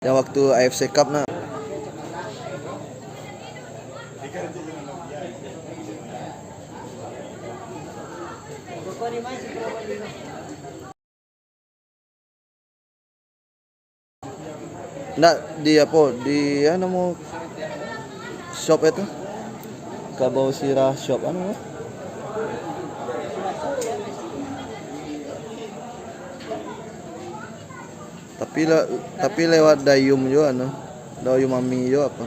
Yang waktu AFC Cup nah. Nggak di apa di mau shop itu Kabau Sirah shop tapi lewat Dayum juga Dayum Mami juga apa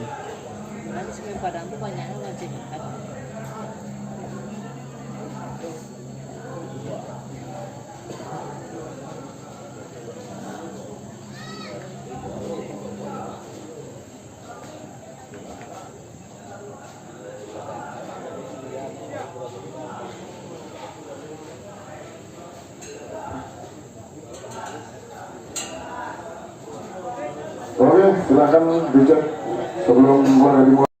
Oke, silakan dicek sebelum mulai dimulai.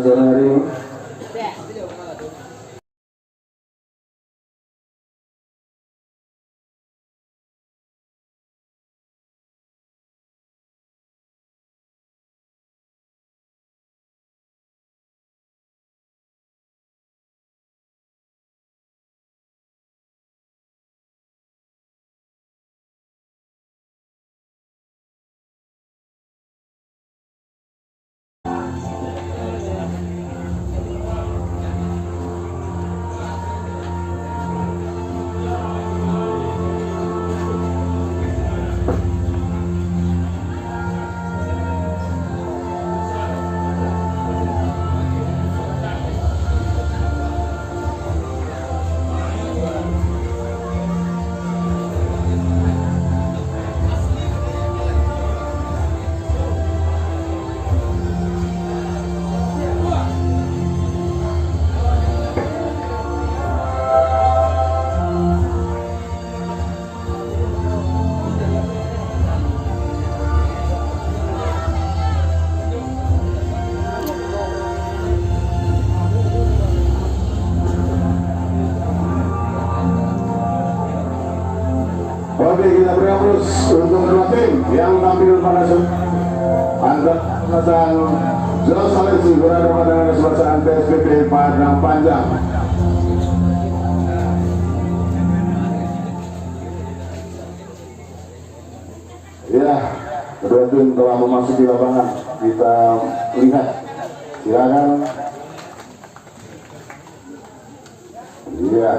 Sore hari ini. Oke, kita berikan terus untuk kedua tim yang tampil pada antara kesebelasan Jos Seleksi berhadapan dengan kesebelasan PSPP Padang Panjang. Ya, kedua tim telah memasuki lapangan. Kita lihat, silakan. Iya.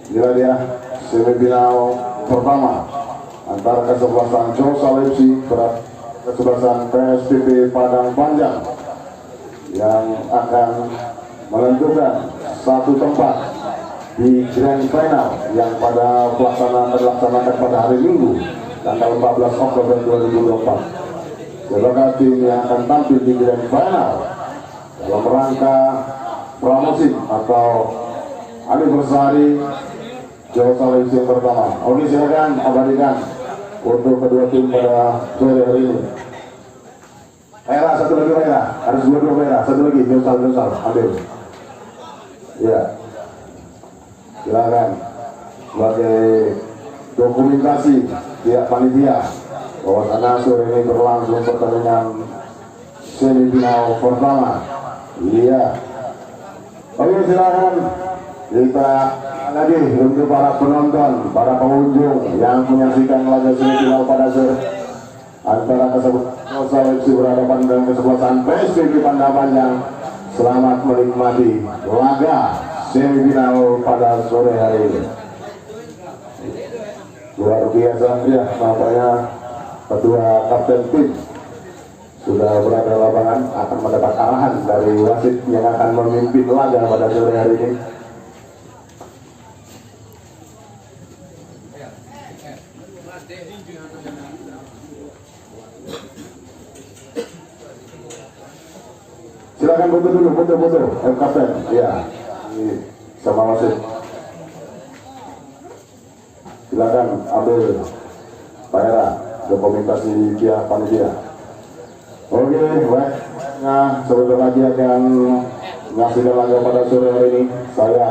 Inilah dia semifinal pertama antara kesebelasan Jos Seleksi berat kesebelasan PSPP Padang Panjang yang akan menentukan satu tempat di Grand Final yang dilaksanakan pada hari Minggu tanggal 14 Oktober 2024 sebagai tim yang akan tampil di Grand Final dalam rangka pramusim atau anniversary Jos Seleksi yang pertama. Oke, silakan abadikan untuk kedua tim pada sore hari ini. Era satu lagi Era, harus dua Era, satu lagi Josal ambil. Ya, silakan sebagai dokumentasi pihak panitia bahwa karena sore ini berlangsung pertandingan semifinal pertama. Iya. Oke, silakan kita lagi untuk para penonton, para pengunjung yang menyaksikan laga semifinal pada sore antara kesebelasan Sulawesi berhadapan dengan kesebelasan PSPB Padang Panjang. Selamat menikmati laga semifinal pada sore hari ini. Luar biasa ya, nampaknya kedua kapten tim sudah berada di lapangan, akan mendapat arahan dari wasit yang akan memimpin laga pada sore hari ini. Silakan foto dulu, foto kapten, ya, ini sama wasit. Silakan ambil Pak Era, dokumentasi pihak panitia. Oke, baik. Nah, sebentar lagi akan menyaksikan laga pada sore hari ini. Saya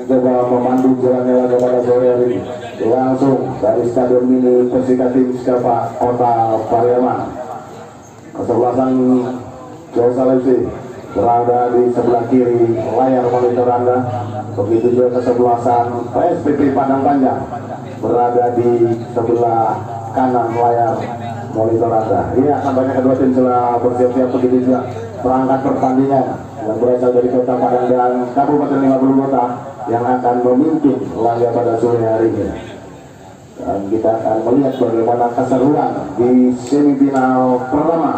coba memandu jalannya laga pada sore hari ini langsung dari Stadion Mini Persikatim Skapa Kota Pariaman. Kesebelasan Josal FC berada di sebelah kiri layar monitor Anda. Begitu juga kesebelasan PSPP Padang Panjang berada di sebelah kanan layar monitor Anda. Ini akan banyak kedua tim telah bersiap-siap, begitu juga perangkat pertandingan yang berasal dari Kota Padang dan Kabupaten 50 Kota yang akan memimpin laga pada sore hari ini. Dan kita akan melihat bagaimana keseruan di semifinal pertama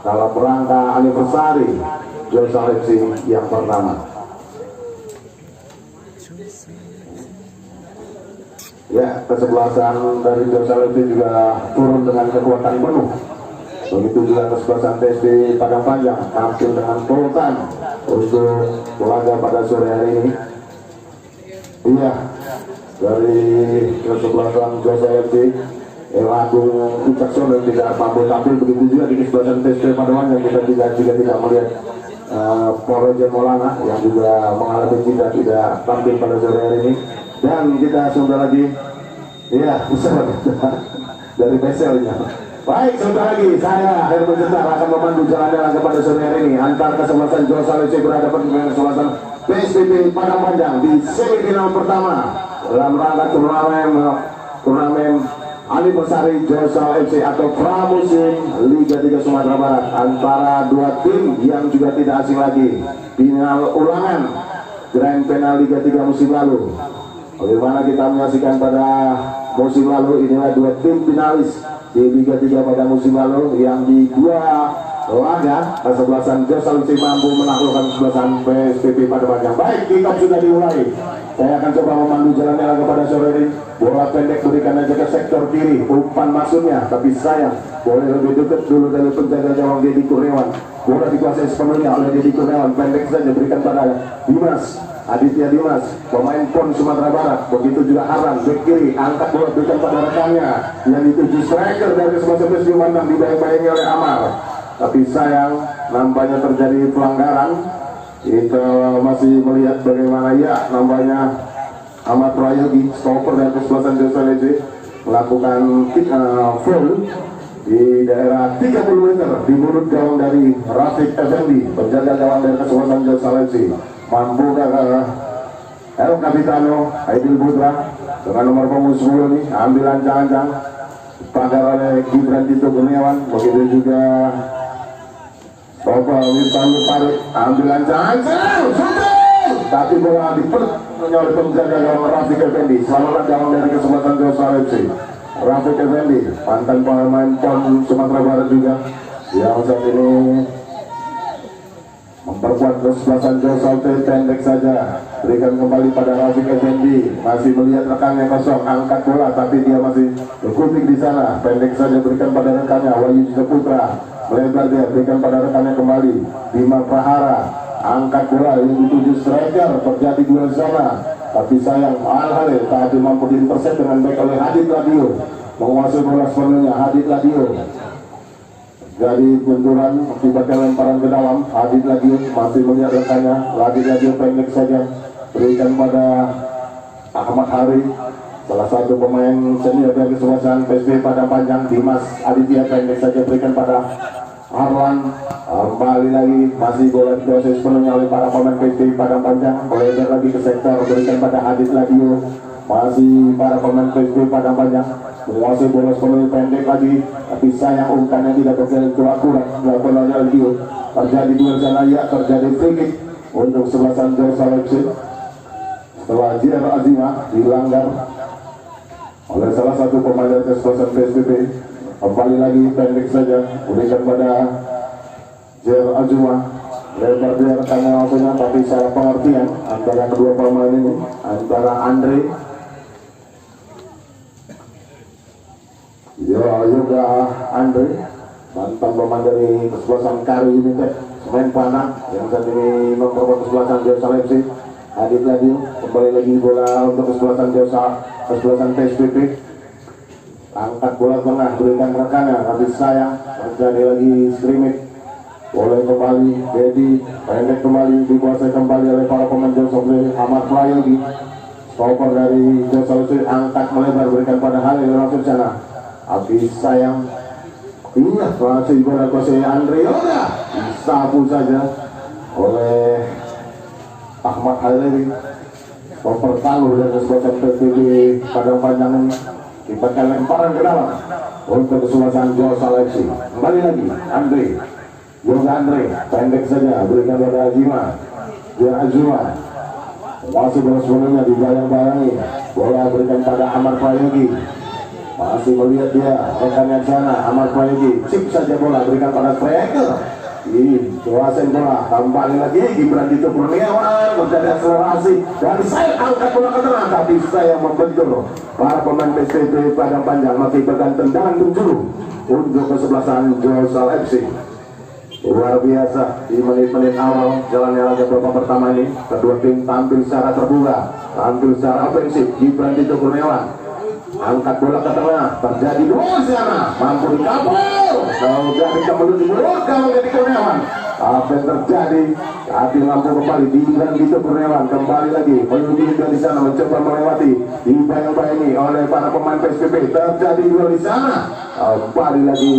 dalam rangka anniversary Josal FC yang pertama. Ya, kesebelasan dari Josal FC juga turun dengan kekuatan penuh. Begitu juga kesebelasan PSB Padang Panjang tampil dengan pulutan untuk laga pada sore hari ini. Iya, dari kesebelasan Josal FC Agung Wicaksono tidak mampu tampil. Begitu juga di kesebelasan PSB Padang Panjang kita juga tidak melihat Porojen Maulana yang juga mengalami tidak tampil pada sore hari ini. Dan kita sebentar lagi, ya, besar dari Beselnya. Baik, sebentar lagi saya Herman Jetar akan memandu jalannya laga pada sore hari ini antar kesebelasan Josal FC berhadapan dengan kesebelasan PSPB Padang Panjang di semifinal pertama dalam rangka turnamen anniversary Josal FC atau pramusim Liga 3 Sumatera Barat antara dua tim yang juga tidak asing lagi. Final ulangan Grand Final Liga 3 musim lalu. Bagaimana kita menyaksikan pada musim lalu, inilah dua tim finalis di Liga 3 pada musim lalu yang di dua laga kesebelasan Josal FC mampu menaklukkan kesebelasan PSPB Padang Panjang. Baik, kick-off sudah dimulai. Saya akan coba memandu jalannya laga pada sore ini. Bola pendek berikan aja ke sektor kiri, umpan maksudnya, tapi sayang boleh lebih dekat dulu dari penjaga gawang Deddy Kurniawan. Bola dikuasai sepenuhnya oleh Deddy Kurniawan, pendek saja berikan pada Dimas Aditya Dimas, pemain PON Sumatera Barat. Begitu juga Haran, bek kiri, angkat bola berikan pada rekannya yang dituju striker dari kesebelasan PSB Padang, dibayang-bayangi oleh Amar. Tapi sayang, nampaknya terjadi pelanggaran. Kita masih melihat bagaimana ya nampaknya Ahmad Prayogi, stopper dari kesebelasan Josal FC melakukan foul di daerah 30 meter di mulut gawang dari Rafiq Effendi, penjaga gawang dari kesebelasan Josal FC. Mampu El Capitano Aidil Putra dengan nomor punggung 10 nih, ambil ancang-ancang pagar oleh Gibran Tito Kurniawan. Begitu juga Bapak Wintan Farid, ambil ancang-ancang tapi bola diperlukan oleh penjaga gawang Rafiq Effendi. Selamat gawang dari kesebelasan Josal FC Rafiq Effendi, mantan pemain PON Sumatera Barat juga yang saat ini memperkuat kesebelasan Josal FC. Pendek saja berikan kembali pada Rafiq Effendi, masih melihat rekannya kosong, angkat bola tapi dia masih berkutik di sana. Pendek saja berikan pada rekannya Wahyu Putra, melebar dia berikan pada rekannya kembali Bima Prahara, angkat bola yang dituju striker, terjadi duel sana tapi sayang Al-Halil tadi mampu diintercept dengan baik oleh Hadid Ladio, menguasai bola sepenuhnya. Hadid Ladio jadi benturan akibatnya lemparan ke dalam. Hadid Ladio masih melihat rekannya, Hadid Ladio pendek saja berikan pada Ahmad Hari, salah satu pemain senior dari kesebelasan PSB Padang Panjang. Dimas Aditya pendek saja berikan pada Arlan. Kembali lagi masih bola dikuasai sepenuhnya oleh para pemain PSB Padang Panjang. Melebar lagi ke sektor berikan pada Hadid Ladio, Masih para pemain PSB Padang Panjang menguasai bola sepenuhnya, pendek lagi, tapi sayang umpannya tidak begitu akurat. Dilakukan oleh Aldio. Terjadi duel sana, ya, terjadi free kick untuk sebelah San Jose FC. Setelah Jir Azima dilanggar oleh salah satu pemain dari kesebelasan PSBB, kembali lagi pendek saja berikan pada Jir Azima. Lebar dia rekannya waktunya, tapi salah pengertian antara kedua pemain ini, antara Andre Yoga Andre, mantan pemain dari kesebelasan Kari United Semen Padang yang saat ini memperkuat kesebelasan Jauh FC. Adit lagi kembali lagi bola untuk kesebelasan kesebelasan PSBB. Angkat bola tengah berikan rekannya, tapi sayang terjadi lagi scrimmage. Boleh kembali Dedi, pendek kembali dikuasai kembali oleh para pemain Joseph Ahmad Prayogi. Stopper dari Joseph angkat melebar berikan pada Halil langsung sana. Habis sayang, iya masih bola kuasai Andre Yoga, disapu saja oleh Ahmad Halil. Stopper Talu dari kesebelasan PSBB Padang Panjang ini akibatkan lemparan ke dalam untuk kesebelasan Joseph FC. Kembali lagi Andre Yoga Andre, pendek saja berikan pada Azima. Dia Azuma masih bola sebenarnya dibayang-bayangi, bola berikan pada Amar Prayogi. Masih melihat dia rekannya sana, Amar Prayogi chip saja bola berikan pada striker. Kuasain bola, kembali lagi Gibran Dito Kurniawan, terjadi akselerasi dari saya angkat bola ke tengah, tapi saya membentur para pemain PSBB Padang Panjang mengakibatkan tendangan penjuru untuk kesebelasan Josal FC. Luar biasa di menit-menit awal jalannya laga babak pertama ini, kedua tim tampil secara terbuka, tampil secara ofensif. Gibran Dito Kurniawan angkat bola ke tengah, terjadi dua sana, mampu dikabul, dari kemudian dimulurkan oleh Kurniawan. Apa yang terjadi? Tapi lampu kembali Gibran Dito Kurniawan kembali lagi menuju dari sana, mencoba melewati, dibayang-bayangi oleh para pemain PSBB. Terjadi dua di sana, kembali lagi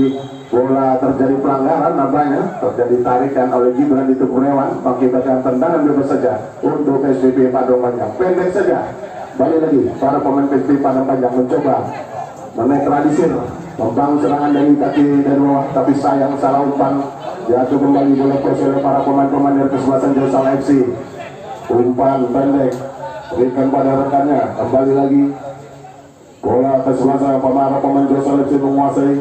bola terjadi pelanggaran, nampaknya terjadi tarikan oleh Gibran Dito Kurniawan mengakibatkan tendangan bebas saja untuk PSBB Padang Panjang. Pendek saja, balik lagi para pemain PSBB Padang Panjang mencoba menetralisir, membangun serangan dari kaki dari bawah, tapi sayang salah umpan, jatuh kembali bola kuasai oleh para pemain-pemain dari kesebelasan Josal FC. Umpan pendek berikan pada rekannya, kembali lagi bola kesebelasan para pemain Josal FC menguasai.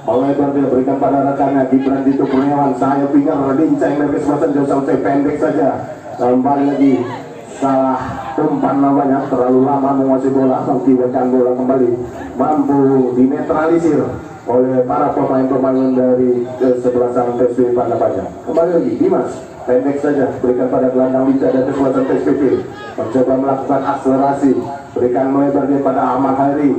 Melebar dia berikan pada rekannya Gibran Dito Kurniawan, saya pinggir lincah dari kesempatan Josal C, pendek saja, kembali lagi salah umpan namanya, terlalu lama menguasai bola, mengakibatkan bola kembali mampu dinetralisir oleh para pemain-pemain dari kesebelasan PSBB Padang Panjang. Kembali lagi Dimas, pendek saja berikan pada gelandang lincah dari kesebelasan PSBB, mencoba melakukan akselerasi, berikan melebar dia pada Ahmad Hari.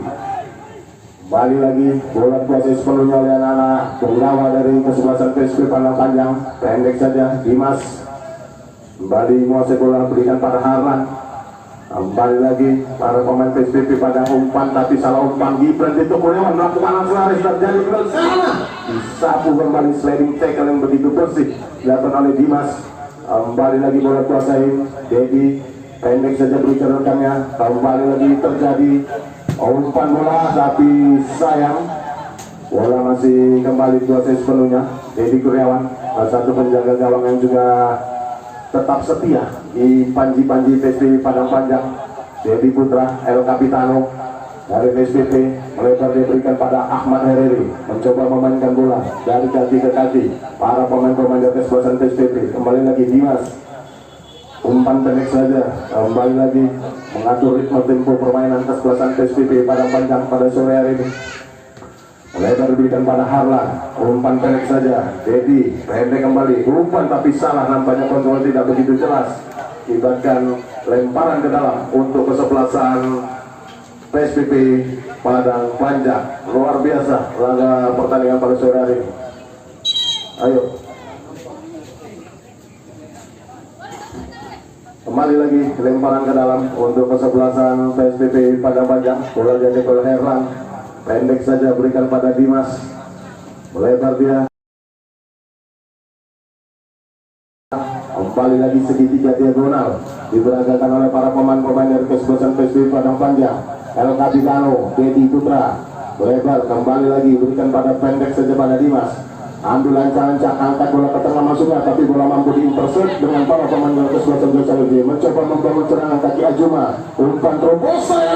Balik lagi bola kuasai sepenuhnya oleh anak-anak penggawa dari kesebelasan PSB Padang Panjang, pendek saja Dimas kembali menguasai bola berikan pada Harlan. Kembali lagi para pemain PSB pada umpan, tapi salah umpan. Gibran Dito Kurniawan melakukan akselerasi, terjadi ke sana, disapu kembali sliding tackle yang begitu bersih dilakukan oleh Dimas. Kembali lagi bola kuasai Dedi, pendek saja berikan rekannya, kembali lagi terjadi umpan bola, tapi sayang bola masih kembali kuasai sepenuhnya Dedi Kurniawan, salah satu penjaga gawang yang juga tetap setia di panji-panji PSBB Padang Panjang. Dedi Putra El Capitano dari PSBB melebar diberikan pada Ahmad Hereri, mencoba memainkan bola dari kaki ke kaki para pemain-pemain dari kesebelasan PSBB. Kembali lagi Dimas, umpan pendek saja, kembali lagi mengatur ritme tempo permainan kesebelasan PSBB Padang Panjang pada sore hari ini. Melebar diberikan pada Harlan, umpan pendek saja. Dedi pendek kembali, umpan tapi salah, nampaknya kontrol tidak begitu jelas, akibatkan lemparan ke dalam untuk kesebelasan PSBB Padang Panjang. Luar biasa laga pertandingan pada sore hari ini. Ayo kembali lagi lemparan ke dalam untuk kesebelasan PSBB Padang Panjang. Bola jadi oleh Herlan, pendek saja berikan pada Dimas, melebar dia Kembali lagi segitiga diagonal diberagakan oleh para pemain-pemain dari kesebelasan PSB Padang Panjang. El Capitano, Dedi Putra melebar kembali lagi, berikan pada pendek saja pada Dimas. Ambil lancang-lancang, angkat bola ke tengah masuknya, tapi bola mampu diintercept dengan para pemain dari kesebelasan Josa Lebih. Mencoba membangun serangan kaki Ajuma, umpan terobosan,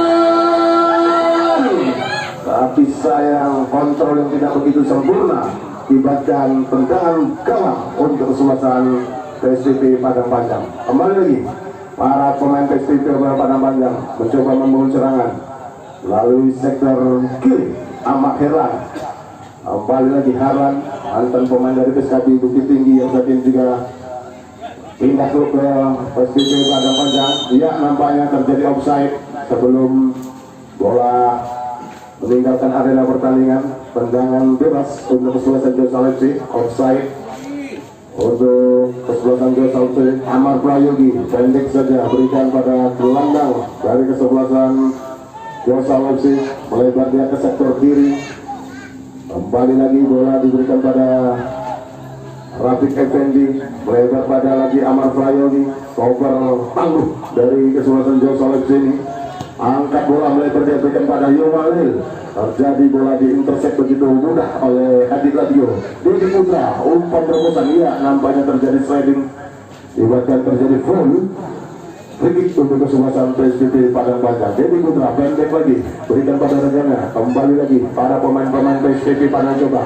tapi sayang kontrol yang tidak begitu sempurna. Akibatkan tendangan gawang untuk kesebelasan PSPP Padang Panjang. Kembali lagi para pemain PSPP Padang Panjang mencoba membangun serangan melalui sektor kiri. Ahmad Herlan, kembali lagi Herlan, mantan pemain dari PSKB Bukit Tinggi yang saat ini juga pindah ke PSPP Padang Panjang. Ya, nampaknya terjadi offside sebelum bola meninggalkan arena pertandingan. Tendangan bebas untuk kesebelasan Josa Lepsi, offside untuk kesebelasan Josa Lepsi. Amar Prayogi pendek saja berikan pada gelandang dari kesebelasan Josa Lepsi, melebar dia ke sektor kiri. Kembali lagi bola diberikan pada Rafiq Effendi, melebar pada lagi Amar Prayogi. Cover tangguh dari kesebelasan Josa Lepsi ini, angkat bola melebar dia berikan pada Yomalil. Terjadi bola diintercept begitu mudah oleh Adit Ladio. Dedi Putra, umpan terobosan, iya nampaknya terjadi sliding, ibaratkan terjadi full free untuk kesebelasan PSPP Padang Panjang. Dedi Putra pendek lagi, berikan pada rekannya, kembali lagi pada pemain-pemain PSPP Padang coba.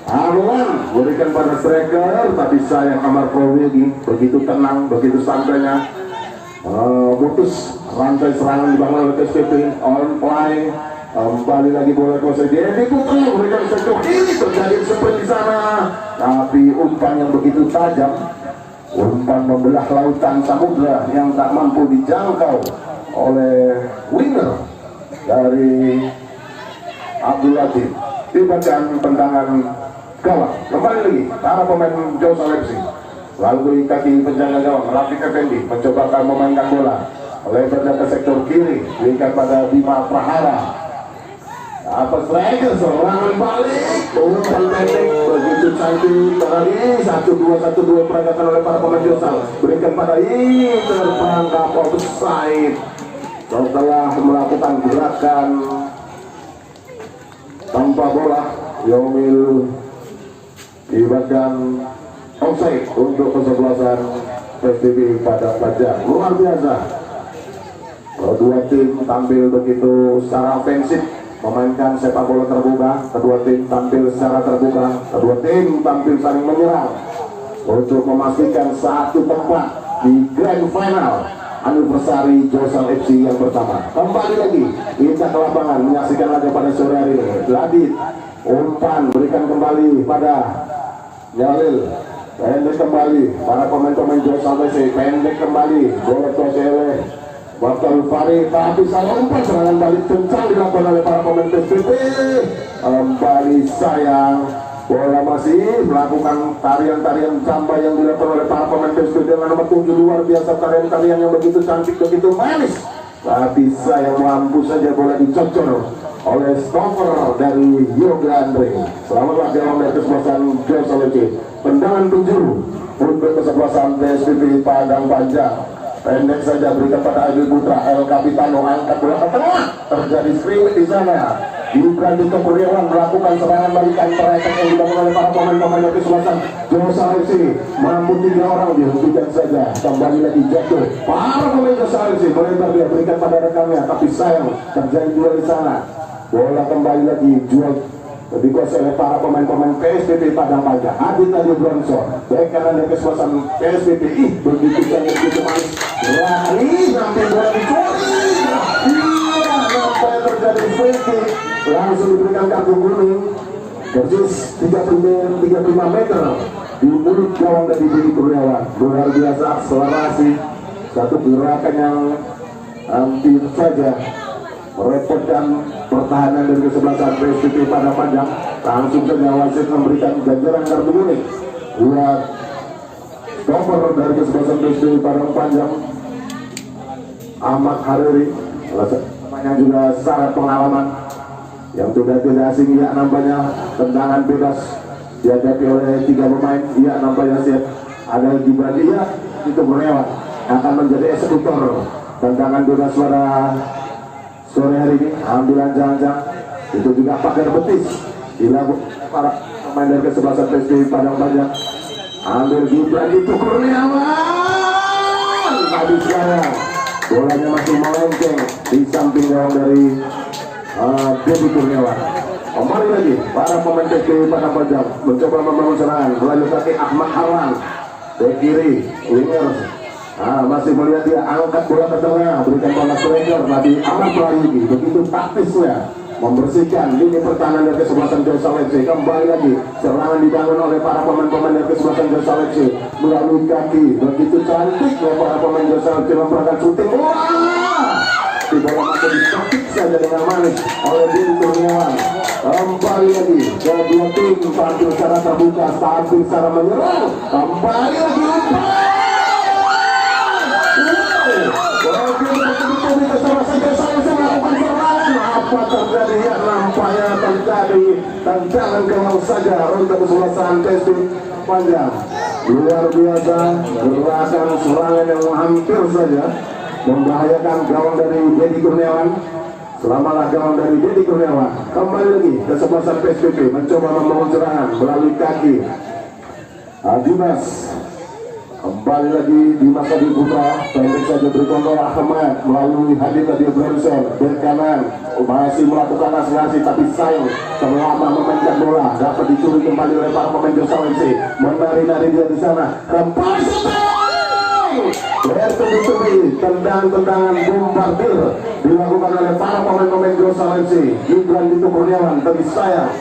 Arwan berikan pada striker, tapi sayang Amar Prayogi begitu tenang, begitu santainya putus rantai serangan dibangun oleh PSPP. On play, kembali lagi bola kuasai Dedi Putra, berikan sektor kiri, terjadi seperti di sana, tapi umpan yang begitu tajam, umpan membelah lautan samudra yang tak mampu dijangkau oleh winger dari Abdul Latif. Dibacakan tendangan gawang. Kembali lagi para pemain Josa Lepsi, lalu kaki penjaga gawang Rafiq Effendi mencoba memainkan bola lebar ke sektor kiri, berikan pada Bima Prahara. Apa striker serangan balik, umpan pendek begitu cantik sekali. 1-2 peragakan oleh para pemain Josa, berikan pada ini terperangkap offside setelah melakukan gerakan tanpa bola. Yomil dibacakan offside untuk kesebelasan PSPP Padang Panjang. Luar biasa, kedua tim tampil begitu secara ofensif, memainkan sepak bola terbuka. Kedua tim tampil secara terbuka, kedua tim tampil saling menyerang untuk memastikan satu tempat di grand final anniversary Josa FC yang pertama. Kembali lagi kita ke lapangan menyaksikan laga pada sore hari ini. Ladit, umpan berikan kembali pada Jalil, pendek kembali para pemain-pemain Josa FC, pendek kembali bola oleh Bakal Fari, tapi salah umpan, serangan balik kencang dilakukan oleh para pemain PSPP. Kembali sayang, bola masih melakukan tarian-tarian jamba yang dilakukan oleh para pemain PSPP dengan nomor 7. Luar biasa tarian-tarian yang begitu cantik, begitu manis, tapi sayang mampu saja bola dicocor oleh stopper dari Yoga Andre. Selamatlah gawang dari kesebelasan Josa Lepsi. Tendangan penjuru untuk kesebelasan PSPP Padang Panjang. Pendek saja berikan pada Adil Putra. El Capitano angkat bola ke tengah, terjadi scrimmage di sana. Gibran Dito Kurniawan melakukan serangan balik antar attack yang dibangun oleh para pemain-pemain dari kesebelasan Josa Lepsi. Mampu 3 orang dihentikan saja, kembali lagi jatuh. Para pemain Josa Lepsi melebar dia berikan pada rekannya, tapi sayang terjadi duel di sana. Bola kembali lagi jual dikuasai oleh para pemain-pemain PSPP Padang Panjang. Adit Adi Bronson, baik kanan dari kesebelasan PSPP, begitu cantik, begitu manis, lari sampai bola dicuri. Iya, sampai terjadi free kick, langsung diberikan kartu kuning persis 35 meter di mulut gawang dari Dedi Kurniawan. Luar biasa akselerasi, satu gerakan yang hampir saja merepotkan pertahanan dari kesebelasan PSPP Padang Panjang. Langsung saja wasit memberikan ganjaran kartu kuning buat stopper dari kesebelasan PSPP Padang Panjang, Ahmad Hariri. Namanya juga syarat pengalaman yang sudah tidak asing, ya nampaknya tendangan bebas dihadapi oleh 3 pemain, ya nampaknya siap. ada Gibran dia itu Kurniawan akan menjadi eksekutor tendangan bebas pada sore hari ini. Ambilan jangan itu juga pagar betis dilakukan para pemain dari kesebelasan PSPI Padang Panjang. Ambil Gibran itu Kurniawan, tadi sekarang bolanya masih melenceng di samping gawang dari Dedi Kurniawan. Kembali lagi para pemain PSPI Padang Panjang mencoba membangun serangan melalui kaki Ahmad Harlan dari kiri winger. Masih melihat dia angkat bola ke tengah, berikan bola striker tadi Ahmad Prayogi, begitu taktisnya membersihkan lini pertahanan dari kesebelasan Josal FC. Kembali lagi serangan dibangun oleh para pemain-pemain dari kesebelasan Josal FC melalui kaki, begitu cantik ya para pemain Josal FC memperagakan shooting bola. Di bola masih ditaktik saja dengan manis oleh Dedi Kurniawan. Kembali lagi kedua tim tampil secara terbuka, tampil secara menyerang. Kembali lagi apa terjadi ya, nampaknya terjadi tendangan gawang saja untuk kesebelasan PSPI Panjang. Luar biasa gerakan serangan yang hampir saja membahayakan gawang dari Dedi Kurniawan. Selamalah gawang dari Dedi Kurniawan. Kembali lagi kesebelasan PSPI mencoba membangun serangan melalui kaki Dimas. Kembali lagi Dimas Adi Putra, pendek saja berikan bola Ahmad melalui Hadid Adi Branson, bek kanan masih melakukan asimilasi tapi sayang terlama memainkan bola, dapat dicuri kembali oleh para pemain Josal FC. Menari-nari dia di sana, kembali bertubi-tubi tendangan bombardir dilakukan oleh para pemain Josal FC. Gibran itu Kurniawan tapi sayang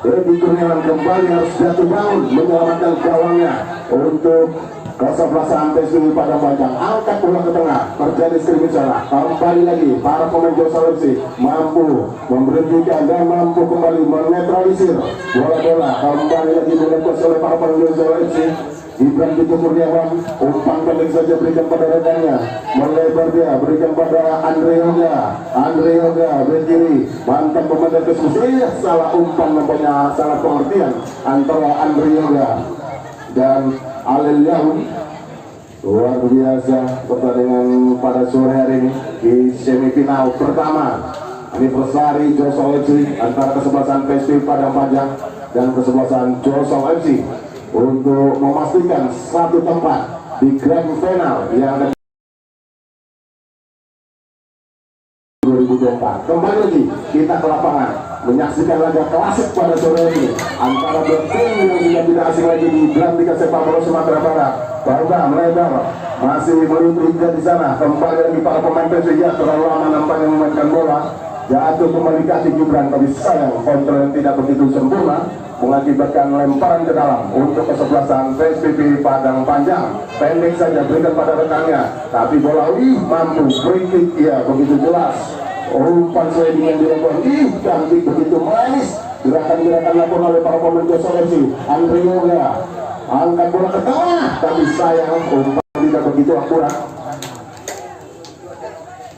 Dedi Kurniawan kembali harus jatuh bangun menyelamatkan gawangnya untuk kesebelasan PSPI Padang Panjang. Angkat bola ke tengah, terjadi skrimmage sana. Kembali lagi para pemain Josal FC mampu memberhentikan dan mampu kembali menetralisir bola-bola. Kembali lagi dilempar oleh para pemain Josal FC. Gibran itu Kurniawan, umpan pendek saja berikan pada rekannya, melebar dia berikan pada Andre Yoga bek kiri, mantan pemain kesebelasan. Salah umpan nampaknya, salah pengertian antara Andre Yoga dan Alel Yahudi. Luar biasa pertandingan pada sore hari ini di semifinal pertama anniversary Josal FC antara kesebelasan PSPI Padang Panjang dan kesebelasan Josal FC untuk memastikan satu tempat di grand final yang akan 2024. Kembali lagi kita ke lapangan menyaksikan laga klasik pada sore ini antara dua tim yang sudah tidak asing lagi di Belantika Sepak Bola Sumatera Barat. Bangga melebar masih melihat di sana. Kembali lagi para pemain PSIA terlalu lama nampaknya memainkan bola, jatuh kembali kaki Gibran tapi sayang kontrol yang tidak begitu sempurna mengakibatkan lemparan ke dalam untuk kesebelasan PSPI Padang Panjang. Pendek saja berikan pada rekannya tapi bola mampu free kick ya, begitu jelas umpan sliding yang dilakukan cantik, begitu manis gerakan-gerakan dilakukan oleh para pemain Josal FC. Andre Yoga angkat bola ke tengah tapi sayang umpan tidak begitu akurat.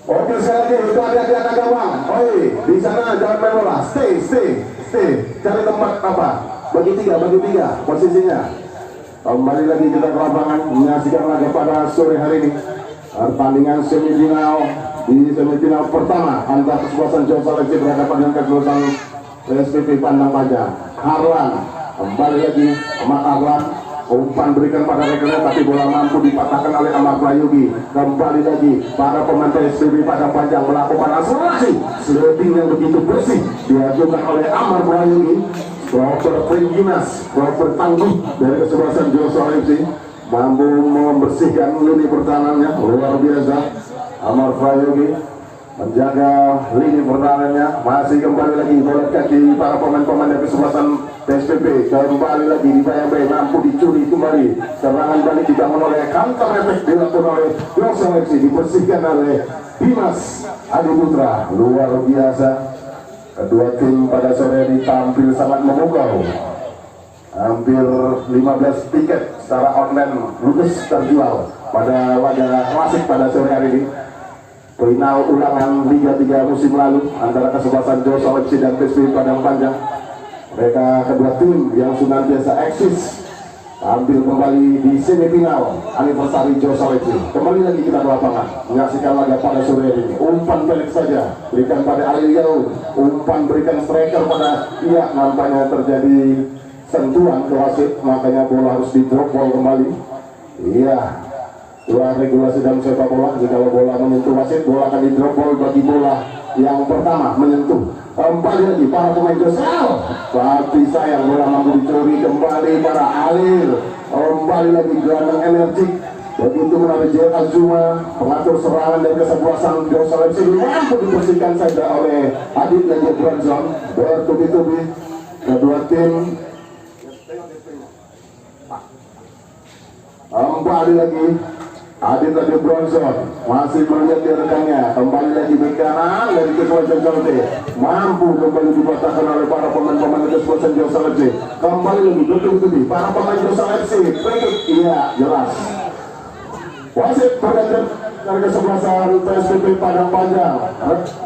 Oke sekali lagi itu ada di atas gawang. Oi di sana jangan main bola, stay cari tempat apa bagi tiga posisinya. Kembali lagi kita ke lapangan menyaksikan laga pada sore hari ini pertandingan semifinal di semifinal pertama antara kesebelasan Josal FC berhadapan dengan kesebelasan PSPI Padang Panjang. Harlan kembali lagi Ahmad Harlan, umpan berikan pada rekannya tapi bola mampu dipatahkan oleh Ahmad Prayogi. Kembali lagi para pemain PSPI Padang Panjang melakukan akselerasi sliding yang begitu bersih diajukan oleh Ahmad Prayogi. Proper Pringginas, proper tangguh dari kesebelasan Josal FC mampu membersihkan lini pertahanannya. Luar biasa Ahmad Prayogi menjaga lini pertahanannya. Masih kembali lagi bola kaki para pemain-pemain dari kesebelasan PSPI. Kembali lagi dibayang-bayang mampu dicuri kembali. Serangan balik dibangun oleh counter efek dilakukan oleh Josal FC, dibersihkan oleh Dimas Adi Putra. Luar biasa kedua tim pada sore ini tampil sangat memukau. Hampir 15 tiket secara online ludes terjual pada laga klasik pada sore hari ini. Final ulangan Liga 3 musim lalu antara kesebelasan Josal FC dan PSPI Padang Panjang. Mereka kedua tim yang senantiasa eksis Ambil kembali di semifinal anniversary Joe Salesi. Kembali lagi kita ke lapangan menyaksikan laga pada sore ini. Umpan balik saja berikan pada Ali Yau, umpan berikan striker pada ia, nampaknya terjadi sentuhan ke wasit, makanya bola harus di drop ball kembali. Iya, dua regulasi dalam sepak bola, jika bola menyentuh wasit, bola akan di drop ball bagi bola yang pertama menyentuh. Kembali lagi para pemain Josal, tapi sayang bola mampu dicuri kembali para Alir. Kembali lagi gelandang energik, begitu menarik J. Azuma, pengatur serangan dari kesebelasan Josal FC, mampu dibersihkan saja oleh Adit dan Jebranson. Bertubi-tubi kedua tim. Kembali lagi Adit lagi Bronson masih melihat di rekannya, kembali lagi di kanan dari kesebelasan Josal, mampu kembali dipatahkan oleh para pemain-pemain kesebelasan Josal FC. Kembali lagi betul-betul para pemain Josal FC, iya jelas. Wasit berganti dari kesebelasan PSPP Padang Panjang,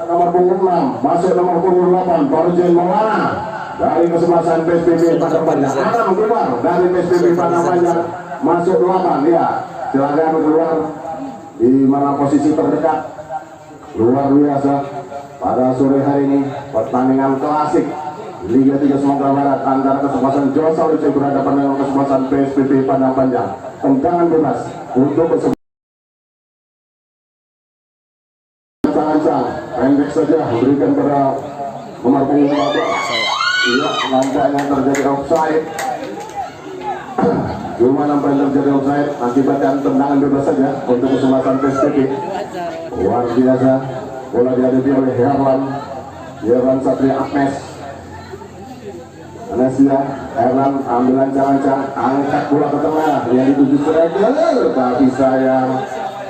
nomor punggung 6 masuk nomor punggung 8 Farjen Maulana. Dari kesebelasan PSPP Padang Panjang Adam keluar dari PSPP Padang Panjang masuk 8, ya silakan keluar di mana posisi terdekat. Luar biasa pada sore hari ini, pertandingan klasik Liga 3 Sumatera Barat antara kesebelasan Josal FC berhadapan dengan kesebelasan PSPP Padang Panjang. Tendangan bebas untuk kesebelasan pendek saja berikan pada nomor punggung 15. Iya, nampaknya terjadi offside. Cuma nampaknya terjadi offside, akibatkan tendangan bebas saja untuk kesempatan PSPP. Luar biasa, bola dihadapi oleh Herlan Satria Agnes. Anesia, Herlan ambil lancang-lancang, angkat bola ke tengah, yang dituju striker, tapi sayang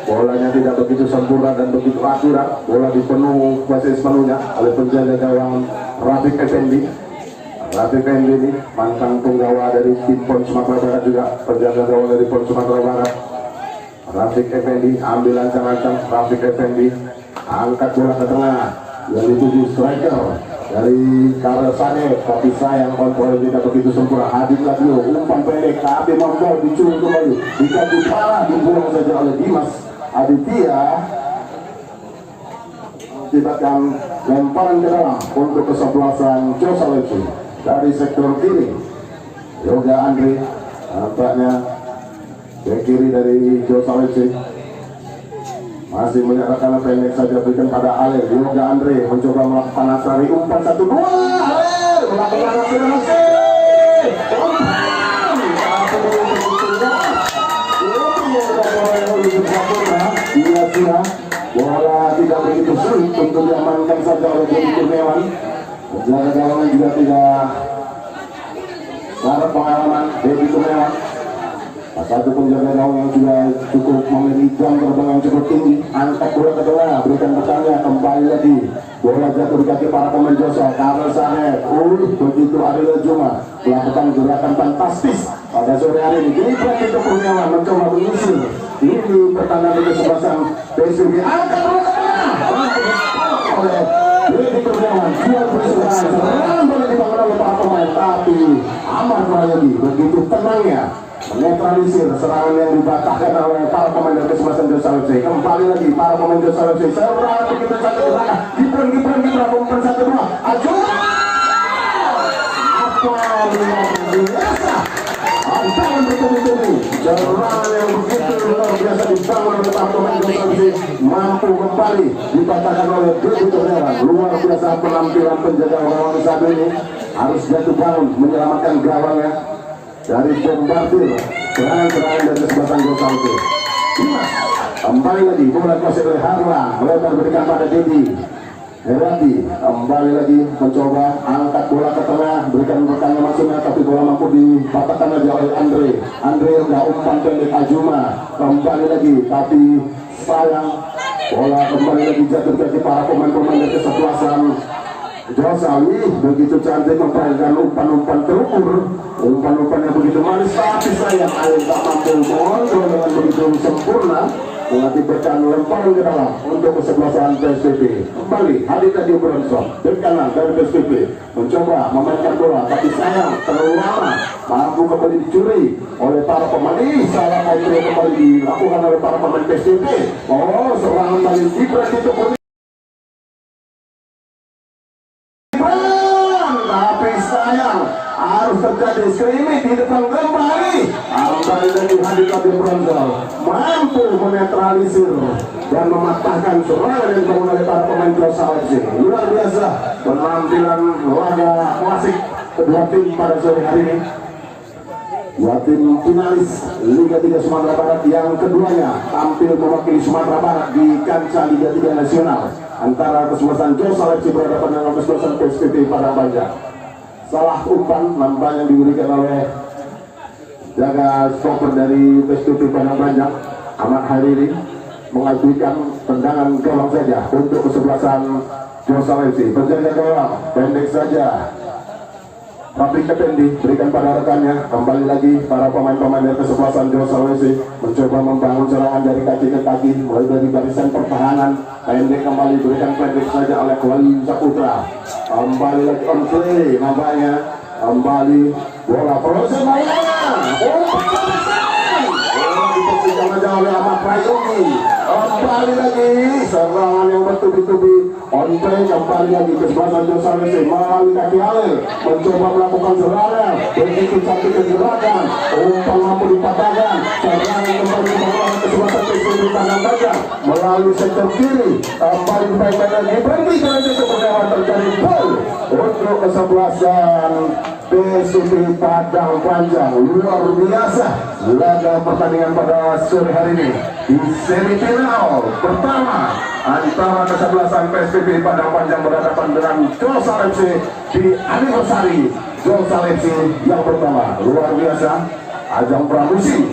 bolanya tidak begitu sempurna dan begitu akurat. Bola dipenuh kuasa sepenuhnya oleh penjaga gawang Rafiq Effendi. Rafiq Effendi ini mantan penggawa dari tim PON Sumatera Barat, juga penjaga gawang dari PON Sumatera Barat. Rafiq Effendi ambil lancang-lancang, Rafiq Effendi angkat bola ke tengah, yang dituju striker dari Karel Sane, tapi sayang kontrol tidak begitu sempurna. Adit lagi umpan pendek, tapi mampu dicuri kembali, dikasih parah, dibuang saja oleh Dimas Aditya. Akibatkan lemparan ke dalam untuk kesebelasan Josal FC. Dari sektor kiri Yoga Andre, nampaknya ke kiri dari Josal FC masih melihat rekan pendek saja, berikan pada Alir. Yoga Andre mencoba melakukan asari umpan 1-2, Alir melakukan akselerasi. Iya, bola tidak begitu sulit untuk diamankan saja oleh Dedi Kurniawan. Penjaga gawang juga tidak sangat pengalaman. Dedi Kurniawan, satu penjaga gawang yang juga cukup memiliki jam terbang yang cukup tinggi. Angkat bola ke tengah, berikan bertanya, kembali lagi bola jatuh di kaki para pemain Josal. Karel Sane, begitu Adil Juma melakukan gerakan fantastis pada sore hari ini. Ini Dedi Kurniawan mencoba mengusir. Ini pertanda kesebelasan PSPP. Angkat bola ke tengah oleh Dedi Kurniawan. Jual berseberangan, serangan bola dibangun oleh para pemain, tapi Ahmad Prayogi begitu tenangnya menetralisir serangan yang dibatahkan oleh para pemain dari kesebelasan Josal FC. Kembali lagi para pemain Josal FC, serangan begitu satu ke belakang, Gibran umpan 1-2, Ajura apa luar biasa, tangan bertubi-tubi, serangan yang begitu luar biasa dibangun oleh para pemain Josal FC, mampu kembali dibatahkan oleh Dedi Kurniawan. Luar biasa penampilan penjaga gawang saat ini, harus jatuh bangun menyelamatkan gawangnya dari bombardir serangan-serangan dari kesebelasan Josal FC. Kembali lagi bola dikuasai oleh Harlan, melebar berikan pada Dedi Herati. Kembali lagi mencoba angkat bola ke tengah, berikan rekannya masuknya, tapi bola mampu dipatahkan aja oleh Andre enggak, umpan pendek Ajuma. Kembali lagi, tapi sayang bola kembali lagi jatuh ke para pemain-pemain dari kesebelasan Josal. Begitu cantik memperhatikan umpan-umpan terukur, umpan-umpan yang begitu manis, tapi sayang Alir tak mampu mengontrol dengan begitu sempurna, mengakibatkan lemparan ke dalam untuk kesebelasan PSPP. Kembali Adit tadi Bronson dari kanan dari PSPP mencoba memainkan bola, tapi sayang terlalu lama, mampu kembali dicuri oleh para pemain. Salah kontrol kembali dilakukan oleh para pemain PSIP. Oh, serangan balik Gibran itu tapi sayang harus terjadi screaming di depan kembali. Kembali dari hadirkan di Bronzal mampu menetralisir dan mematahkan serangan yang dibangun oleh para pemain Salefsi. Luar biasa penampilan laga klasik kedua tim pada sore hari ini. Dua tim finalis Liga 3 Sumatera Barat yang keduanya tampil mewakili Sumatera Barat di kancah Liga 3 Nasional antara kesebelasan Salefsi berhadapan dengan kesebelasan PSPP Padang Panjang. Salah umpan nampaknya diberikan oleh jaga stopper dari PSPP Padang Panjang Ahmad Hariri, mengajukan tendangan gawang saja untuk kesebelasan Salefsi. Penjaga gawang pendek saja Rafiq Effendi berikan pada rekannya. Kembali lagi para pemain-pemain dari kesebelasan Salefsi mencoba membangun serangan dari kaki ke kaki mulai dari barisan pertahanan. Pendek kembali berikan pendek saja oleh Wali Saputra. Kembali lagi on play nampaknya. Kembali bola proses dipertimbangkan oleh Ahmad Prayogi. Kembali lagi serangan yang bertubi-tubi on play. Kembali lagi kesebelasan Salefsi melalui kaki Halil mencoba melakukan serangan begitu cantik kegerakan, umpan mampu dipatahkan. Serangan kembali dibangun kesebelasan PSIP Padang Panjang melalui sektor kiri. Kembali dimainkan lagi berhenti karena itu kemudian terjadi gol untuk kesebelasan PSIP Padang Panjang. Luar biasa laga pertandingan pada sore hari ini di semifinal pertama antara kesebelasan PSIP Padang Panjang berhadapan dengan Salefsi di anniversary Salefsi yang pertama. Luar biasa ajang pramusim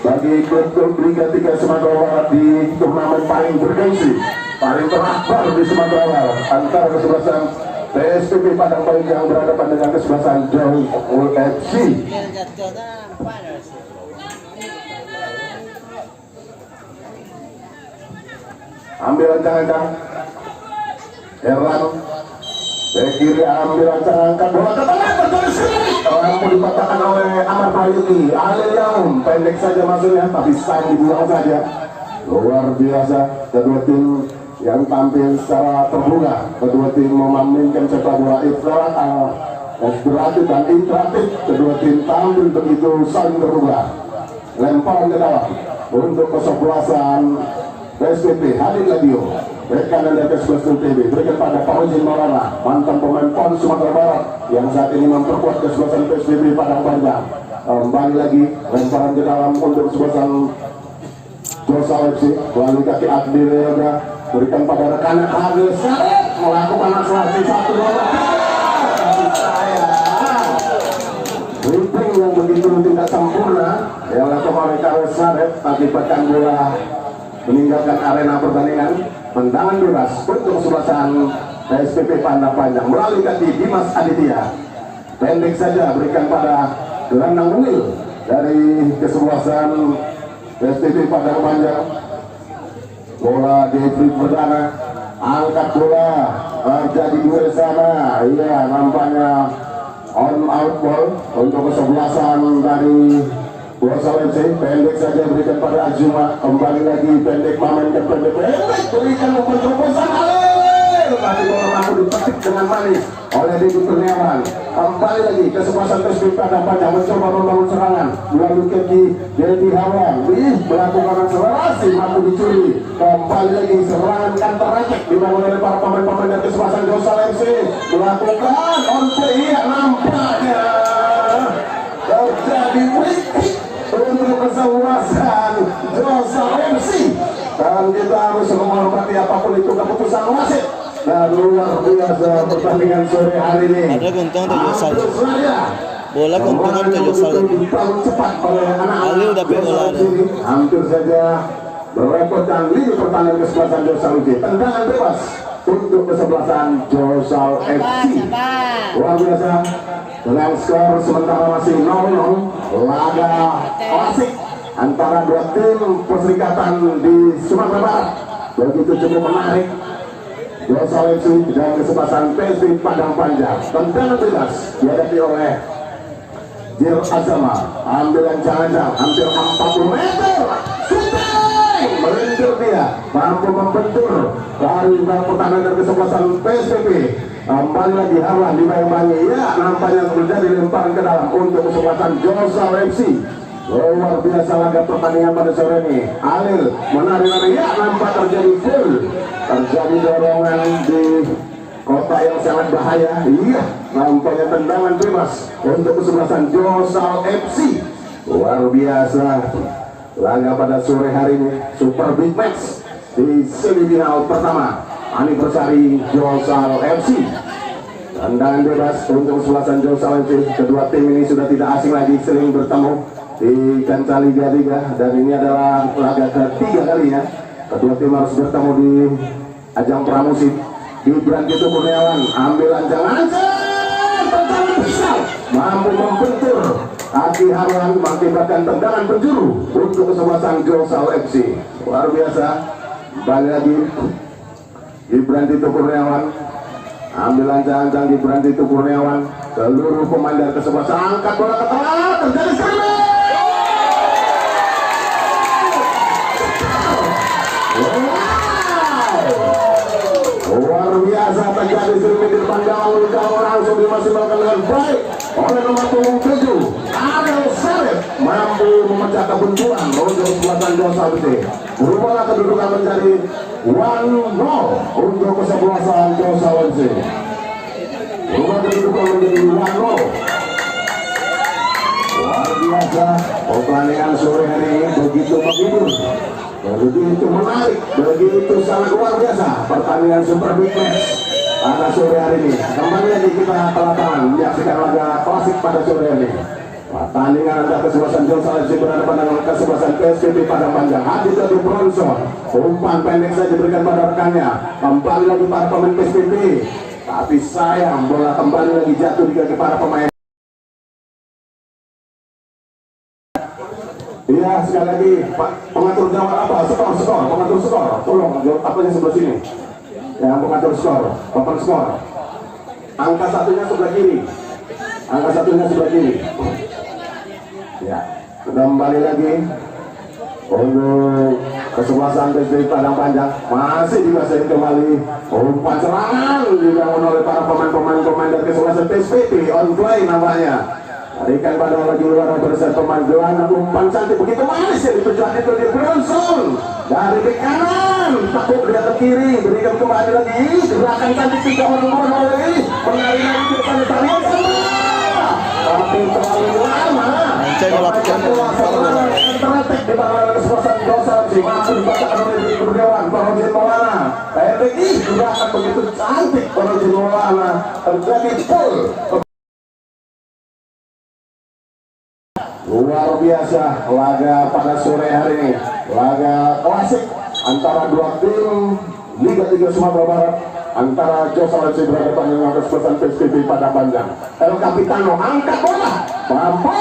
bagi klub Liga 3 Sumatera Barat di turnamen paling bergengsi, paling terakbar di Sumatera Barat antara kesebelasan PSPP Padang Panjang berhadapan dengan kesebelasan FC. Ambil rancangan Herlan bek kiri, ambil rancangan bola ke tengah mampu dipatahkan oleh Ahmad Prayogi. Alil Yaum pendek saja masuknya tapi sayang dibuang saja. Luar biasa kedua tim yang tampil secara terbuka. Kedua tim memainkan sepak bola inspiratif dan interaktif. Kedua tim tampil begitu saling terbuka. Lemparan ke dalam untuk kesebelasan PSPP Hadir Ladio. Bek kanan dari kesebelasan TB berikan pada Fauzin Maulana, mantan pemain PON Sumatera Barat yang saat ini memperkuat kesebelasan PSPP Padang Panjang. Kembali lagi lemparan ke dalam untuk kesebelasan Salefsi melalui kaki Adil Yoga. Berikan pada rekannya Adil Sarep melakukan akselerasi 1-2 saya dribbling yang begitu tidak sempurna yang dilakukan oleh Karel Sarep akibatkan bola meninggalkan arena pertandingan. Tendangan bebas untuk kesebelasan PSPP Padang Panjang melalui kaki Dimas Aditya. Pendek saja berikan pada gelandang mungil dari kesebelasan PSPP Padang Panjang. Bola David Perdana angkat bola terjadi duel sana. Iya nampaknya on out ball untuk kesebelasan dari Salefsi. Pendek saja berikan pada Azuma. Kembali lagi pendek memainkan pendek berikan umpan terobosan Halil tapi bola mampu dipetik dengan manis oleh Dedi Kurniawan. Kembali lagi kesebelasan PSIP Padang Panjang mencoba membangun serangan melalui kaki Dedi Hawan melakukan akselerasi mampu dicuri. Kembali lagi serangan counter attack dibangun oleh para pemain-pemain dari kesebelasan Salefsi melakukan on play. Nampaknya terjadi free kick untuk kesebelasan Salefsi dan kita harus menghormati apapun itu keputusan wasit. Dan luar biasa pertandingan sore hari ini. Ada keuntungan untuk Salefsi. Bola keuntungan untuk Salefsi. Cepat oleh Ali udah bola. Hampir saja berepotkan lini pertandingan kesebelasan Salefsi. Tendangan bebas untuk kesebelasan Salefsi. Luar biasa. Dengan skor sementara masih 0-0, laga klasik antara dua tim perserikatan di Sumatera Barat begitu cukup menarik. Salefsi dan kesebelasan PSIP Padang Panjang. Tendangan bebas dihadapi oleh Jir Azama ambil jangan hampir 40 meter, shooting melintir dia, mampu membentur dari pertahanan dari kesebelasan PSPP. Kembali lagi Harlan dibayang-bayangi, ya nampaknya terjadi lemparan ke dalam untuk kesebelasan Josal FC. Luar biasa laga pertandingan pada sore ini. Alil menari-nari, ya nampak terjadi full, terjadi dorongan di kota yang sangat bahaya. Iya, nampaknya tendangan bebas untuk kesebelasan Josal FC. Luar biasa laga pada sore hari ini, super big match di semifinal pertama anniversary Josal FC. Tendangan bebas untuk kesebelasan Josal FC. Kedua tim ini sudah tidak asing lagi, sering bertemu di kancah Liga 3 dan ini adalah laga ketiga kalinya kedua tim harus bertemu di ajang pramusim. Gibran Tito Kurniawan ambil tendangan pisau, mampu membentur kaki Harlan, mengakibatkan tendangan penjuru untuk kesebelasan Josal FC. Luar biasa. Kembali lagi Gibran Tito Kurniawan ambil ancang-ancang Gibran Tito Kurniawan, seluruh pemain dari kesebelasan angkat bola ke tengah, terjadi scrimmage. Luar biasa terjadi scrimmage di depan gawang, langsung dimaksimalkan dengan baik oleh nomor 7 Adel Salib, mampu memecah kebenturan untuk kesebelasan Josal FC. Berubahlah kedudukan menjadi 1-0 untuk kesebelasan Josal FC. Berubah kedudukan menjadi 1-0. Luar biasa pertandingan sore hari ini, begitu menghibur, begitu menarik, begitu sangat luar biasa pertandingan super big match pada sore hari ini. Kembali lagi kita ke lapangan menyaksikan laga klasik pada sore hari ini. Pertandingan antara kesebelasan Josal FC berhadapan dengan kesebelasan PSPP Padang Panjang. Hadis dari Bronson, umpan pendek saja diberikan pada rekannya. Kembali lagi para pemain PSPP, tapi sayang bola kembali lagi jatuh di kaki para pemain. Iya, sekali lagi Pak pengatur jawab apa? Skor, pengatur skor. Tolong jawab apa yang sebelah sini. Yang pengatur skor, papan skor. Angka satunya sebelah kiri. Angka satunya sebelah kiri. Ya, kembali lagi untuk kesebelasan PSPP Padang Panjang. Masih dikuasai kembali umpan serangan dibangun oleh para pemain dari kesebelasan PSPP on play namanya. Berikan pada lagi luar bersama pemain gelandang, umpan cantik begitu manis yang ditujukan itu di Bronson dari bek kanan, takut dia ke kiri, berikan kembali lagi gerakan cantik 3 orang oleh menarik lagi ke depan tarian sama, tapi terlalu lama. Terletak di tangan kesebelasan Josal FC, masih dipaksakan oleh Kurniawan, Parojin Maulana. Pendek ini juga akan begitu cantik Parojin Maulana, terjadi full. Luar biasa laga pada sore hari ini, laga klasik antara dua tim Liga 3 Sumatera Barat, antara Josal FC berhadapan dengan kesebelasan PSPP Padang Panjang. El Capitano angkat bola, mampu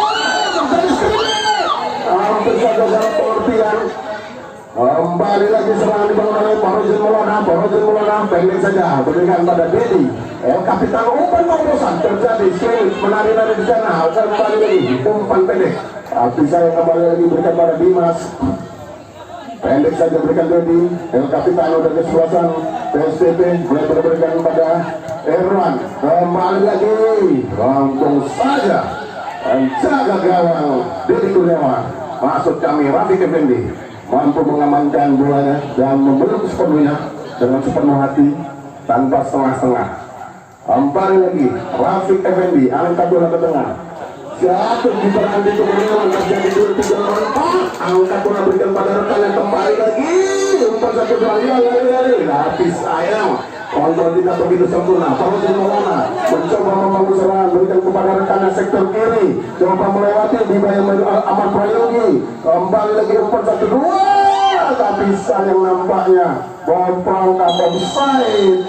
terjadi scrimmage, hampir saja dalam pengertian. Kembali lagi serangan dibangun oleh Parojin Maulana, pendek saja berikan pada Dedi. El Capitano umpan terobosan, terjadi scrimmage, menari-nari di sana, kembali lagi umpan pendek, tapi saya kembali lagi berikan pada Dimas. Pendek saja berikan Dedi. El Capitano dari kesebelasan PSPP mulai berikan pada Erwan, kembali lagi langsung saja menjaga gawang Dedi Kurniawan. Maksud kami Rafiq Effendi mampu mengamankan bolanya dan membelok sepenuhnya dengan sepenuh hati tanpa setengah-setengah. Kembali lagi Rafiq Effendi angkat bola ke tengah, jatuh di perang di Kurniawan, terjadi 2-3 lompat, angkat bola berikan pada rekan yang kembali lagi umpan satu kali, tapi sayang kontrol tidak begitu sempurna. Parojin Maulana mencoba membangun serangan, berikan kepada rekannya sektor kiri, coba melewati dibayang Ahmad Prayogi, kembali lagi umpan 1-2, tapi sayang nampaknya perangkap offside.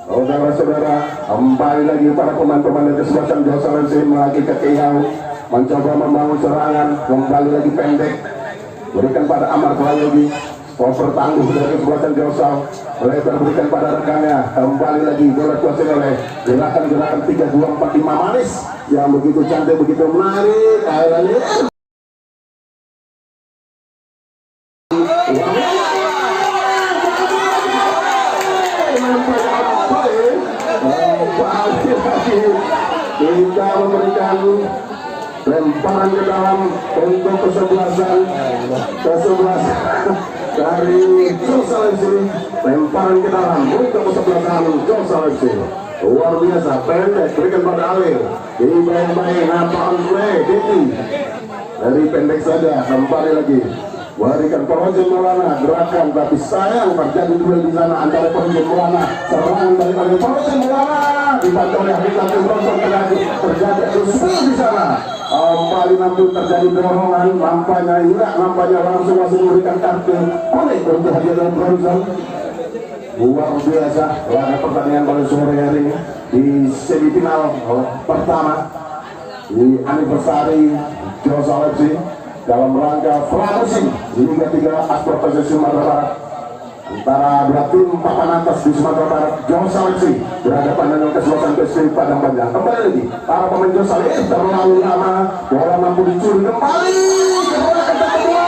Saudara-saudara, kembali lagi para pemain-pemain dari kesebelasan Josal FC lagi ke Kiyau, mencoba membangun serangan, kembali lagi pendek, berikan pada Ahmad Prayogi, Over tangguh dari kesebelasan Josal, lebar berikan pada rekannya. Kembali lagi bola kuasai oleh gerakan-gerakan 3, 2, 4, 5 manis yang begitu cantik, begitu menarik. Ayo kita memberikan lemparan ke dalam untuk kesebelasan dari Josal FC. Lemparan ke dalam untuk kesebelasan Josal FC. Luar biasa, pendek berikan pada Alil. Dibayang-bayang nampakan play Dedi dari pendek saja. Kembali lagi berikan Projem Maulana gerakan, tapi sayang terjadi duel di sana antara Projem Maulana, serangan dari Projem Maulana dibantu oleh Hakim Bronson, terjadi duel di sana. Kembali nampil terjadi dorongan, nampaknya langsung memberikan kartu oleh untuk hadiah dari Bronson. Luar biasa laga pertandingan pada sore hari ini di semifinal pertama di anniversary Josal FC dalam rangka pramusim Liga 3 Aspro PSSI Sumatera Barat antara dua tim papan atas di Sumatera Barat. Josal FC berhadapan dengan kesebelasan PSSI Padang Panjang. Kembali lagi para pemain Josal FC terlalu lama, bola mampu dicuri kembali. Gerakan kedua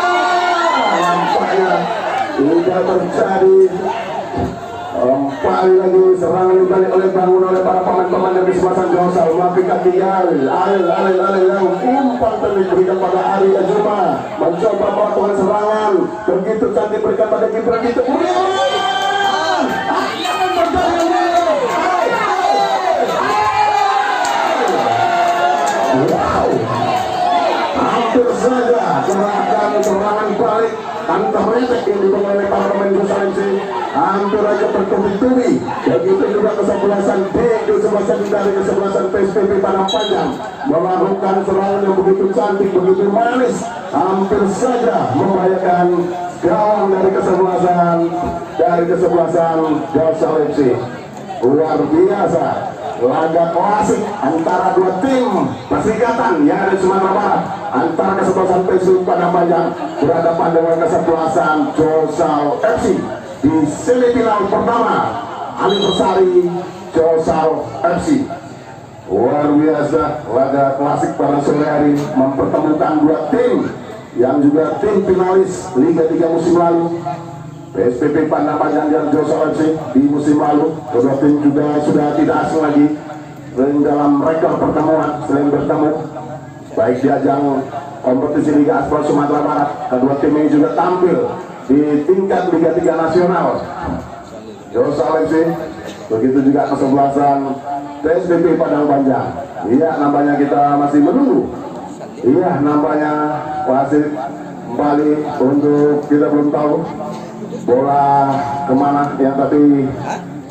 nampaknya tidak terjadi. Kembali lagi serangan dibalik oleh bangun oleh para pemain-pemain dari kesebelasan Josal melalui kaki Alil umpan diberikan pada Ari Azuma, mencoba melakukan serangan begitu cantik berikan pada kiper kita. Hampir saja gerakan serangan balik antara mereka yang dibangun oleh para pemain Josal FC hampir aja bertubi-tubi. Begitu juga kesebelasan D, kesebelasan dari kesebelasan PSPP Padang Panjang melakukan serangan yang begitu cantik, begitu manis, hampir saja membahayakan gawang dari kesebelasan Josal FC. Luar biasa laga klasik antara dua tim persikatan yang ada di Sumatera Barat, antara kesebelasan PSPP Padang Panjang berhadapan dengan kesebelasan Josal FC di semifinal pertama anniversary Josal FC. Luar biasa laga klasik pada sore hari mempertemukan dua tim yang juga tim finalis Liga 3 musim lalu, PSPP Padang Panjang dan Josal FC di musim lalu. Kedua tim juga sudah tidak asing lagi dalam rekor pertemuan selain bertemu baik di ajang kompetisi Liga Aspro Sumatera Barat. Kedua tim ini juga tampil di tingkat Liga 3 nasional. Josal FC, begitu juga kesebelasan PSPP Padang Panjang. Iya, nampaknya kita masih menunggu. Iya, nampaknya wasit kembali untuk kita belum tahu bola kemana ya, tapi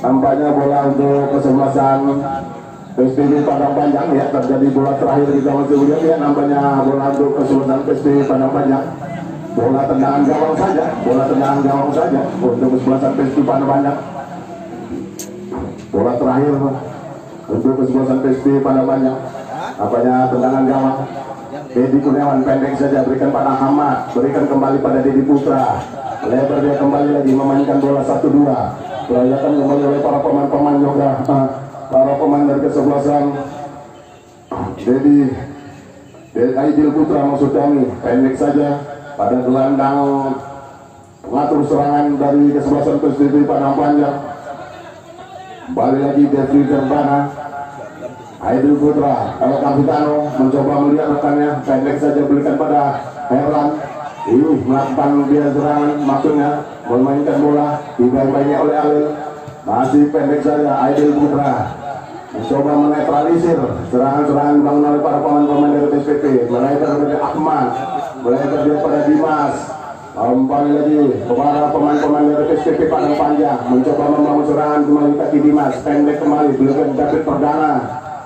nampaknya bola untuk kesebelasan PSPP Padang Panjang ya, terjadi bola terakhir kita masih lihat ya, nampaknya bola untuk kesebelasan PSPP Padang Panjang. Bola tendangan gawang saja untuk kesebelasan PSPP Padang Panjang. Bola terakhir untuk kesebelasan PSPP Padang Panjang, apanya tendangan gawang. Dedi Kurniawan pendek saja berikan pada Ahmad, berikan kembali pada Dedi Putra, lebar dia kembali lagi memainkan bola 1-2. Berayakan kembali oleh para pemain juga, para pemain dari kesebelasan Dedi Aidil Putra maksud kami, pendek saja pada gelandang pengatur serangan dari kesebelasan PSPP Padang Panjang. Kembali lagi Devi Gerdana, Aidil Putra, El Capitano mencoba melihat rekannya, pendek saja berikan pada Heran. Ini melakukan dia serangan, maksudnya memainkan bola, dibayang-bayangnya oleh Alil. Masih pendek saja Aidil Putra mencoba menetralisir serangan-serangan dibangun oleh para pemain-pemain dari PSPP. Melebar dari Ahmad, melebar dia pada Dimas. Kembali lagi kepada pemain-pemain dari PSPP Padang Panjang, mencoba membangun serangan kembali kaki Dimas, pendek kembali berikan David Perdana,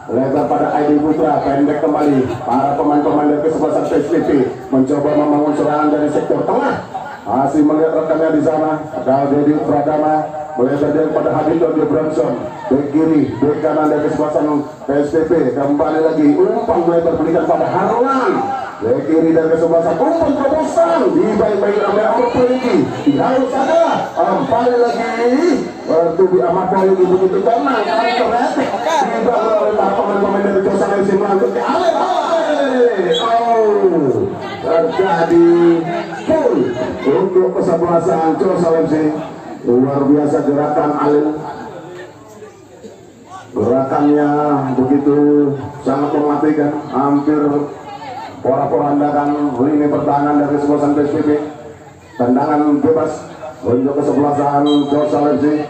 lebar pada Aidil Putra, pendek kembali para pemain-pemain dari kesebelasan PSPP mencoba membangun serangan dari sektor tengah. Masih melihat rekannya di sana, ada Dedi Pradama, melebar dia pada Habib Dodi Bronson, bek kiri, bek kanan dari kesebelasan PSPP. Kembali lagi umpan melebar berikan pada Harlan. dari kiri dan ke sebelah sana umpan terobosan dibaik-baik oleh Ahmad Poliki diharus ada kembali lagi bertubi Ahmad Poliki begitu tenang terretik dibangun oleh para pemain-pemain dari Josa Lesi melanjut ke Ale terjadi full untuk kesebelasan Josa Lesi. Luar biasa gerakan Alil, gerakannya begitu sangat mematikan, hampir porak-porandakan lini pertahanan dari kesebelasan PSPP. Tendangan bebas untuk kesebelasan Josa Lesi,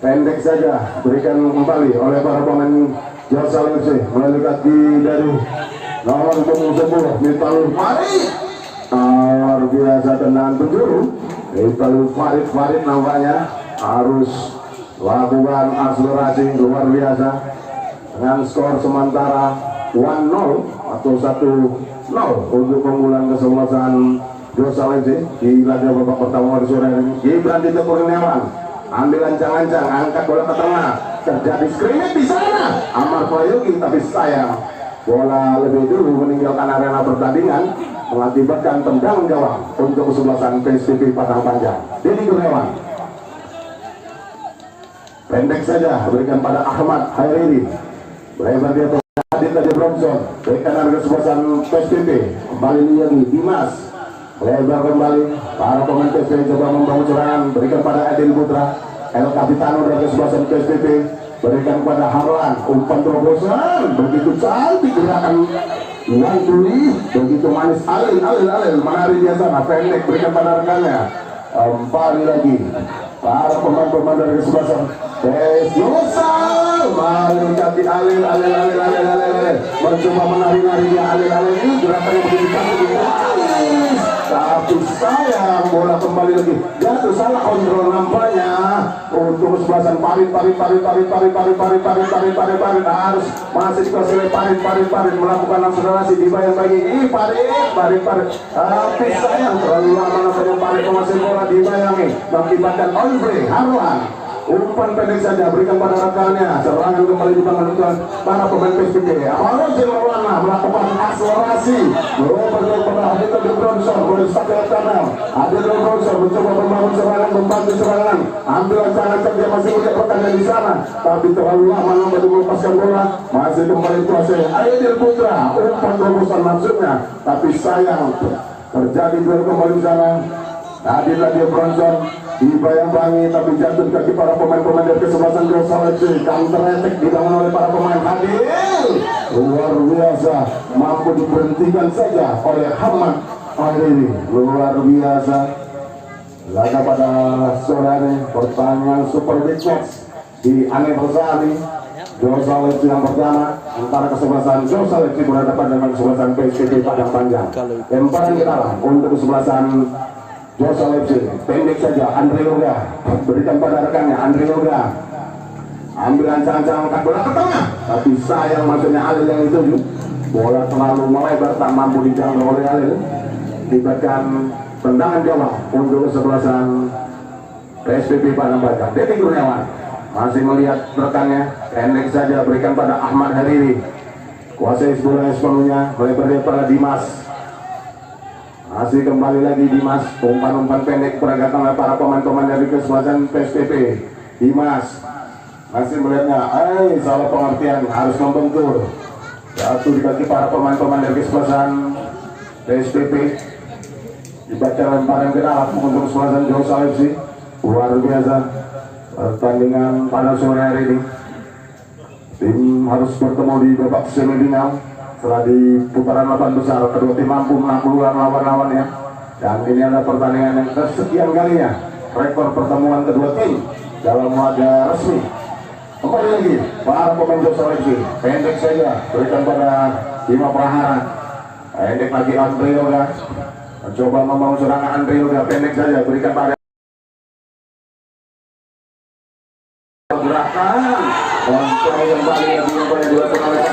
pendek saja berikan kembali oleh para pemain Josa Lesi melalui kaki dari nomor 10 Miftahul Farid. Luar biasa tendangan penjuru Miftahul Farid nampaknya harus lakukan akselerasi luar biasa dengan skor sementara 1-0 atau 1-0 untuk keunggulan kesebelasan Josa Lesi di laga babak pertama di sore ini. Gibran Tito Kurniawan ambil ancang-ancang, angkat bola ke tengah, terjadi screening di sana Amar Prayogi, tapi sayang bola lebih dulu meninggalkan arena pertandingan mengakibatkan tendangan gawang untuk kesebelasan PSPP Padang Panjang. Denny Kurniawan pendek saja berikan pada Ahmad Hairiri, lebar dia Adit Tadi Bronson berikan harga kesebelasan PSPP, kembali lagi Dimas, lebar kembali para pemain PSPP coba membangun serangan, berikan pada Adil Putra, El Capitano dari kesebelasan PSPP berikan kepada Harlan, umpan terobosan begitu cantik gerakan Wantuli, begitu manis Alil menari dia sana, pendek berikan pada rekannya, kembali lagi para pemain-pemain dari kesebelasan Josa mendekati Alil mencoba menari-nari dia Alil ini gerakannya begitu cantik, tapi sayang bola kembali lagi jatuh salah kontrol nampaknya untuk kesebelasan Farid harus masih dikuasai oleh Farid melakukan akselerasi dibayang-bayangi Farid tapi sayang terlalu lama nampaknya Farid menguasai bola dibayangi mengakibatkan Andre Harlan umpan pendek saja berikan pada rekannya, serangan kembali dibangun untuk para pemain PSPP. Harun Maulana melakukan akselerasi berobat kepada Adit Tadi Bronson merusak ke kanan. Adit Tadi Bronson mencoba membangun serangan, membantu serangan, ambil ancang-ancang dia masih melihat rekannya di sana, tapi terlalu lama nampaknya melepaskan bola, masih kembali kuasai Adil Putra, umpan terobosan maksudnya, tapi sayang terjadi duel kembali di sana. Adit Tadi Bronson dibayang-bayangi tapi jatuh di kaki para pemain-pemain dari kesebelasan Josa Lesi. Counter attack dibangun oleh para pemain Adil, luar biasa, mampu diberhentikan saja oleh Ahmad Hairiri. Luar biasa laga pada sore ini, pertandingan Super Big Match di anniversary Josa Lesi yang pertama antara kesebelasan Josa Lesi berhadapan dengan kesebelasan PSPP Padang Panjang. Lemparan kita untuk kesebelasan Josa Lesi, pendek saja Andre Yoga berikan pada rekannya, Andre Yoga ambil ancang-ancang angkat bola ke tengah, tapi sayang maksudnya Alil yang dituju, bola terlalu melebar tak mampu dijangkau oleh Alil, diberikan tendangan gawang untuk kesebelasan PSPP Padang Panjang. Denny Kurniawan masih melihat rekannya, pendek saja berikan pada Ahmad Hairiri, kuasai bola sepenuhnya, melebar dia pada Dimas, masih kembali lagi Dimas, umpan-umpan pendek peragatan oleh para pemain-pemain dari kesebelasan PSPP. Dimas masih melihatnya, salah pengertian, harus membentur, jatuh di kaki para pemain-pemain dari kesebelasan PSPP. Dibaca lemparan ke dalam untuk kesebelasan Josa Lesi. Luar biasa pertandingan pada sore hari ini, tim harus bertemu di babak semifinal. Setelah di putaran 8 besar, kedua tim mampu menaklukkan lawan-lawannya, dan ini adalah pertandingan yang kesekian kalinya rekor pertemuan kedua tim dalam laga resmi. Kembali lagi para pemain Josa Lesi, pendek saja berikan pada Bima Prahara, pendek lagi Andre Yoga, mencoba membangun serangan Andre Yoga, pendek saja berikan pada gerakan kontrol kembali yang dilakukan oleh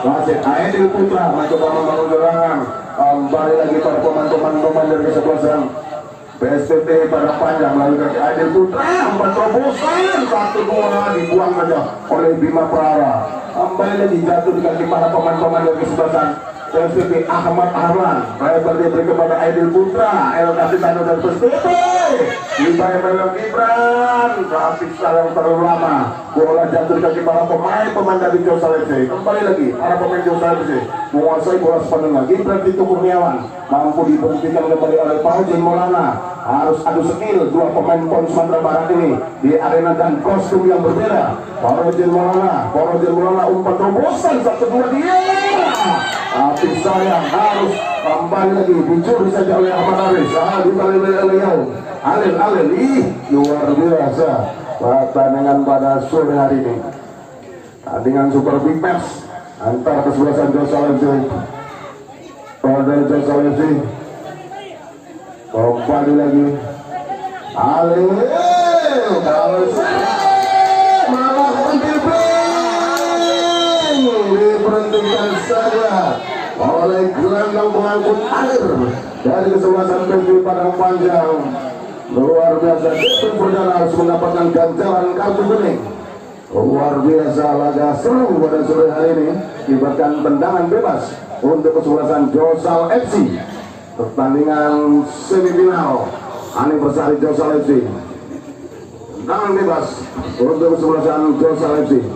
wasit Adil Putra, mencoba membangun serangan, kembali lagi para pemain dari kesebelasan PSPP Padang Panjang melalui kaki Adil Putra, umpan terobosan 1-2 dibuang saja oleh Bima Prahara, kembali lagi jatuh di kaki para pemain dari kesebelasan PSPP Ahmad Harlan, lebar diberi kepada Aidil Putra, El Kapitano dan PSPP Ibrahim Belok Gibran, trafik yang terlalu lama, bola jatuh di kaki para pemain dari Josal FC. Kembali lagi para pemain Josal FC menguasai bola sepenuhnya. Gibran Tito Kurniawan mampu diberhentikan kembali oleh Fauzin Maulana. Harus adu skill dua pemain PON Sumatera Barat ini di arena dan kostum yang berbeda. Fauzin Maulana umpan terobosan satu dua dia. Tapi sayang harus kembali lagi dicuri saja oleh Ahmad Aris. Dibalik oleh Alil, luar biasa pertandingan pada sore hari ini. Tandingan Super Big Match antara kesebelasan Josal FC pada Josal FC. Kembali lagi Alil malah diberhentikan saja oleh gelandang pengangkut air dari kesebelasan PSB Padang Panjang. Luar biasa, Depan Perdana harus mendapatkan ganjaran kartu kuning. Luar biasa, laga seru pada sore hari ini. Diberikan tendangan bebas untuk kesebelasan Josal FC. Pertandingan semifinal Anniversary Josal FC. Tendangan bebas untuk kesebelasan Josal FC.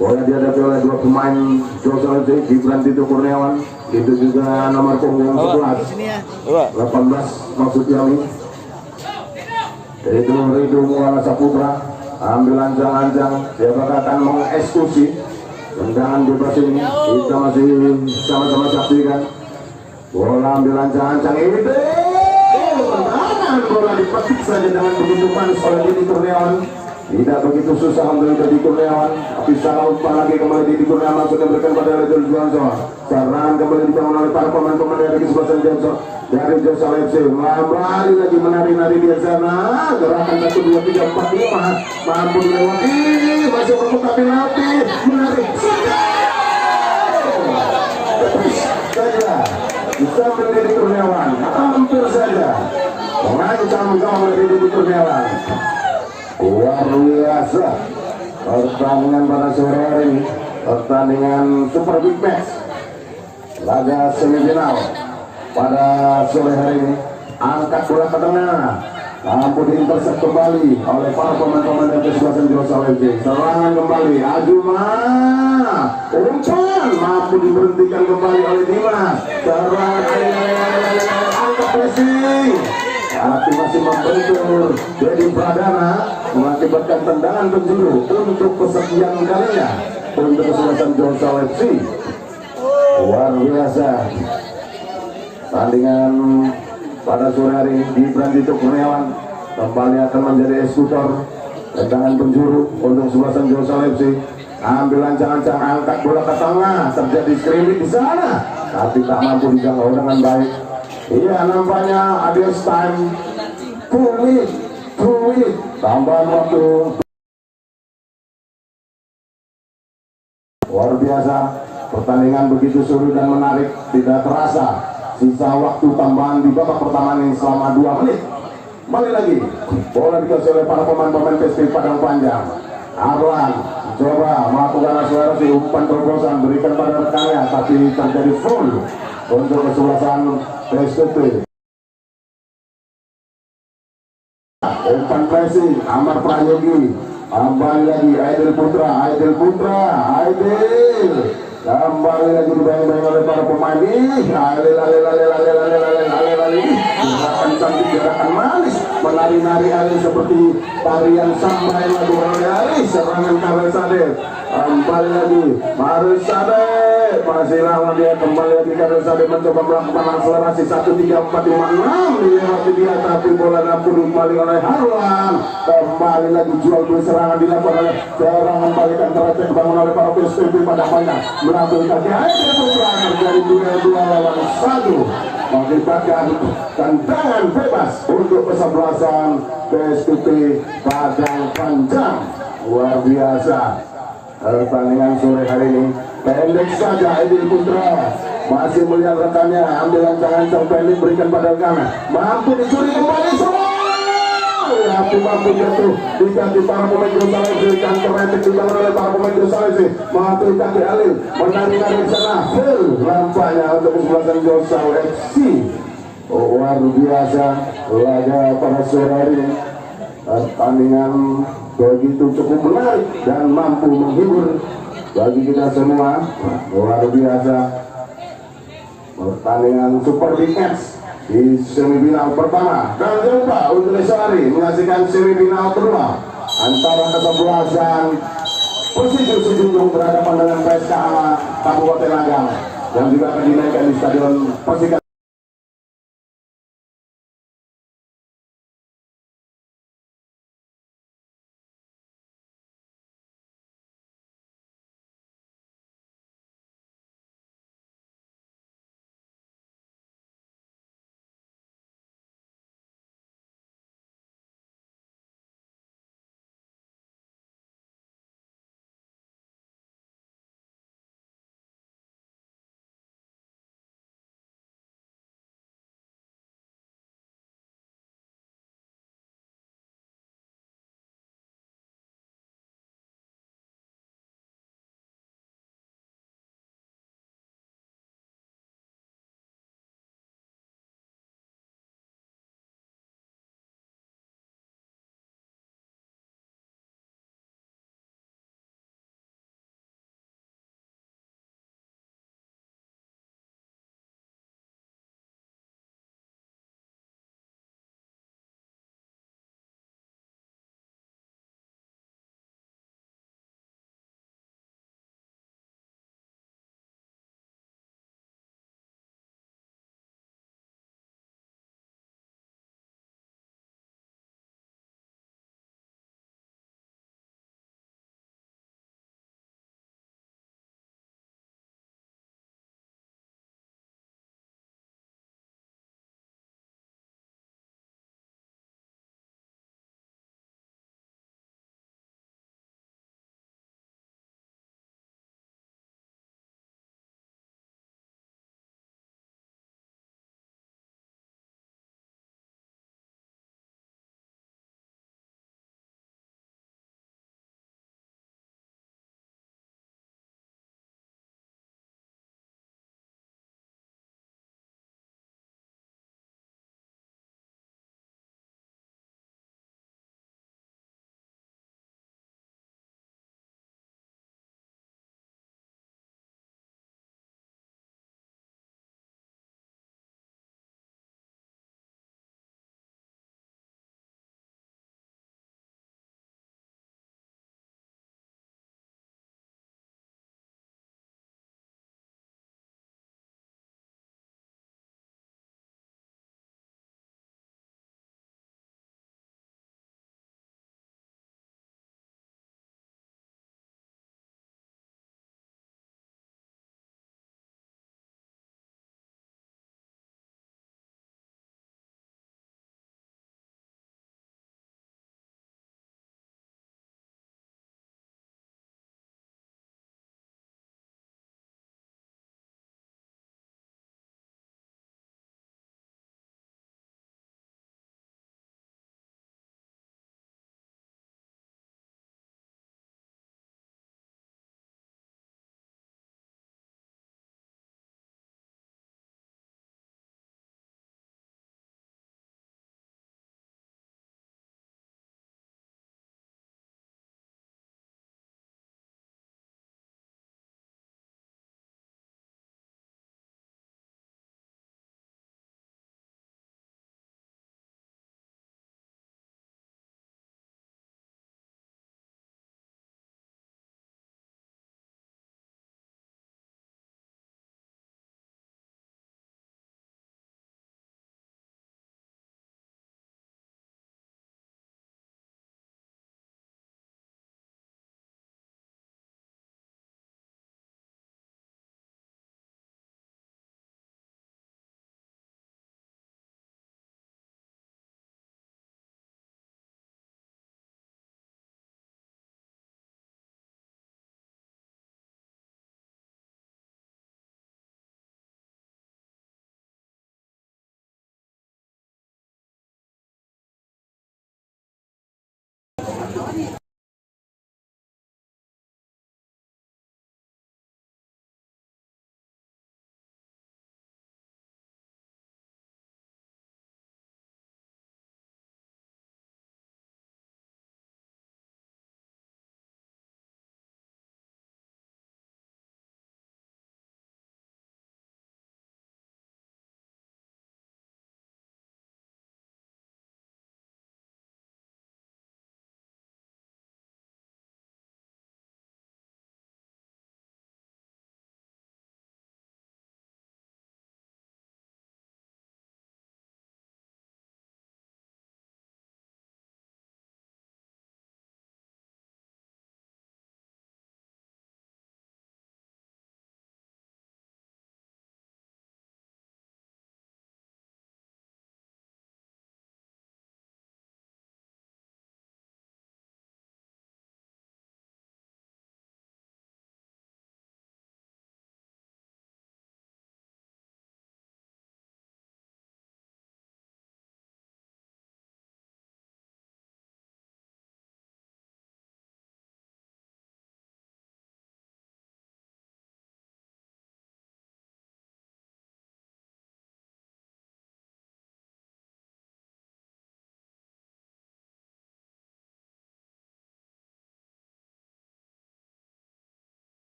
Bola dihadapi oleh dua pemain Josal FC, Gibran Tito Kurniawan, itu juga nomor punggung 11, 18 maksudnya ini. Itu Ridho Muala Saputra, ambil ancang-ancang, siapakah akan mengeksekusi tendangan bebas ini? Kita masih sama-sama saksikan. Bola ambil ancang-ancang ini, tendangan bola dipetik saja dengan begitu manis oleh Didi Kurniawan. Tidak begitu susah untuk Didi Kurniawan, tapi salah umpan lagi kembali Didi Kurniawan langsung diberikan pada Ledul Juwanso. Serangan kembali dibangun oleh para pemain-pemain dari kesebelasan Johnson dari Josal FC. Kembali lagi menari-nari di sana. Gerakan 1, 2, 3, 4, 5 mampu dilewati, masih berputar penalti, menarik saja bisa Didi Kurniawan, hampir saja mengancam oleh Didi Kurniawan. Luar biasa pertandingan pada sore hari ini, pertandingan Super Big Match laga semifinal pada sore hari ini. Angkat bola ke tengah, mampu diintercept kembali oleh para pemain-pemain dari kesebelasan Josal FC. Serangan kembali Ajuma, umpan mampu diberhentikan kembali oleh Dimas. Serangan angkat pressing, tapi masih membentur Dedi Pradana, mengakibatkan tendangan penjuru untuk kesekian kalinya untuk kesebelasan Josal FC. Luar biasa tandingan pada sore hari ini. Gibran Tito Kurniawan kembali akan menjadi eksekutor tendangan penjuru untuk kesebelasan Josal FC. Ambil ancang-ancang, angkat bola ke tengah, terjadi skrimming di sana, tapi tak mampu dijangkau dengan baik. Iya, nampaknya adios time, 2 menit, tambahan waktu. Luar biasa, pertandingan begitu seru dan menarik, tidak terasa. Sisa waktu tambahan di babak pertama ini selama 2 menit. Kembali lagi, bola dikasih oleh para pemain-pemain PSB Padang Panjang. Arlan coba melakukan akselerasi, umpan terobosan berikan pada rekannya, tapi terjadi foul untuk kesebelasan PSB. Umpan pressing Amar Prayogi, kembali lagi Aidil Putra, kembali lagi dibayang-bayang oleh para pemain. Alil, gerakan cantik, gerakan manis, menari-nari Alil seperti tarian sambai lagu oleh Alil. Serangan Karel Sade, kembali lagi Karel Sade, masih lama dia, kembali lagi Karel Sade mencoba melakukan akselerasi 1, 3, 4, 5, 6 dilewati dia, tapi bola dapur kembali oleh Harlan. Kembali lagi jual beli serangan dilakukan oleh serangan balikan teracak dibangun oleh para PSB pada panjang melalui kaki Aidil Putra, dari 2 lawan 1 mengakibatkan tendangan bebas untuk kesebelasan PSB Padang Panjang. Luar biasa pertandingan sore hari ini. Pendek saja Aidil Putra, masih melihat rekannya, ambil ancang-ancang pendek berikan pada rekannya, mampu dicuri kembali semua. Tapi mampu jatuh di kaki para pemain Josal FC, kantor etik dibangun oleh para pemain Josal FC, mampu di kaki Alil, menari-nari di sana, full nampaknya untuk kesebelasan Josal FC. Luar biasa laga pada sore hari ini. Pertandingan begitu cukup menarik dan mampu menghibur bagi kita semua. Luar biasa pertandingan Super Big Match di semifinal pertama. Dan jangan lupa untuk esok hari menyaksikan semifinal kedua antara kesebelasan Persija Sejunjung berhadapan dengan PSKA Kabupaten Agam yang juga akan dinaikkan di Stadion Persika.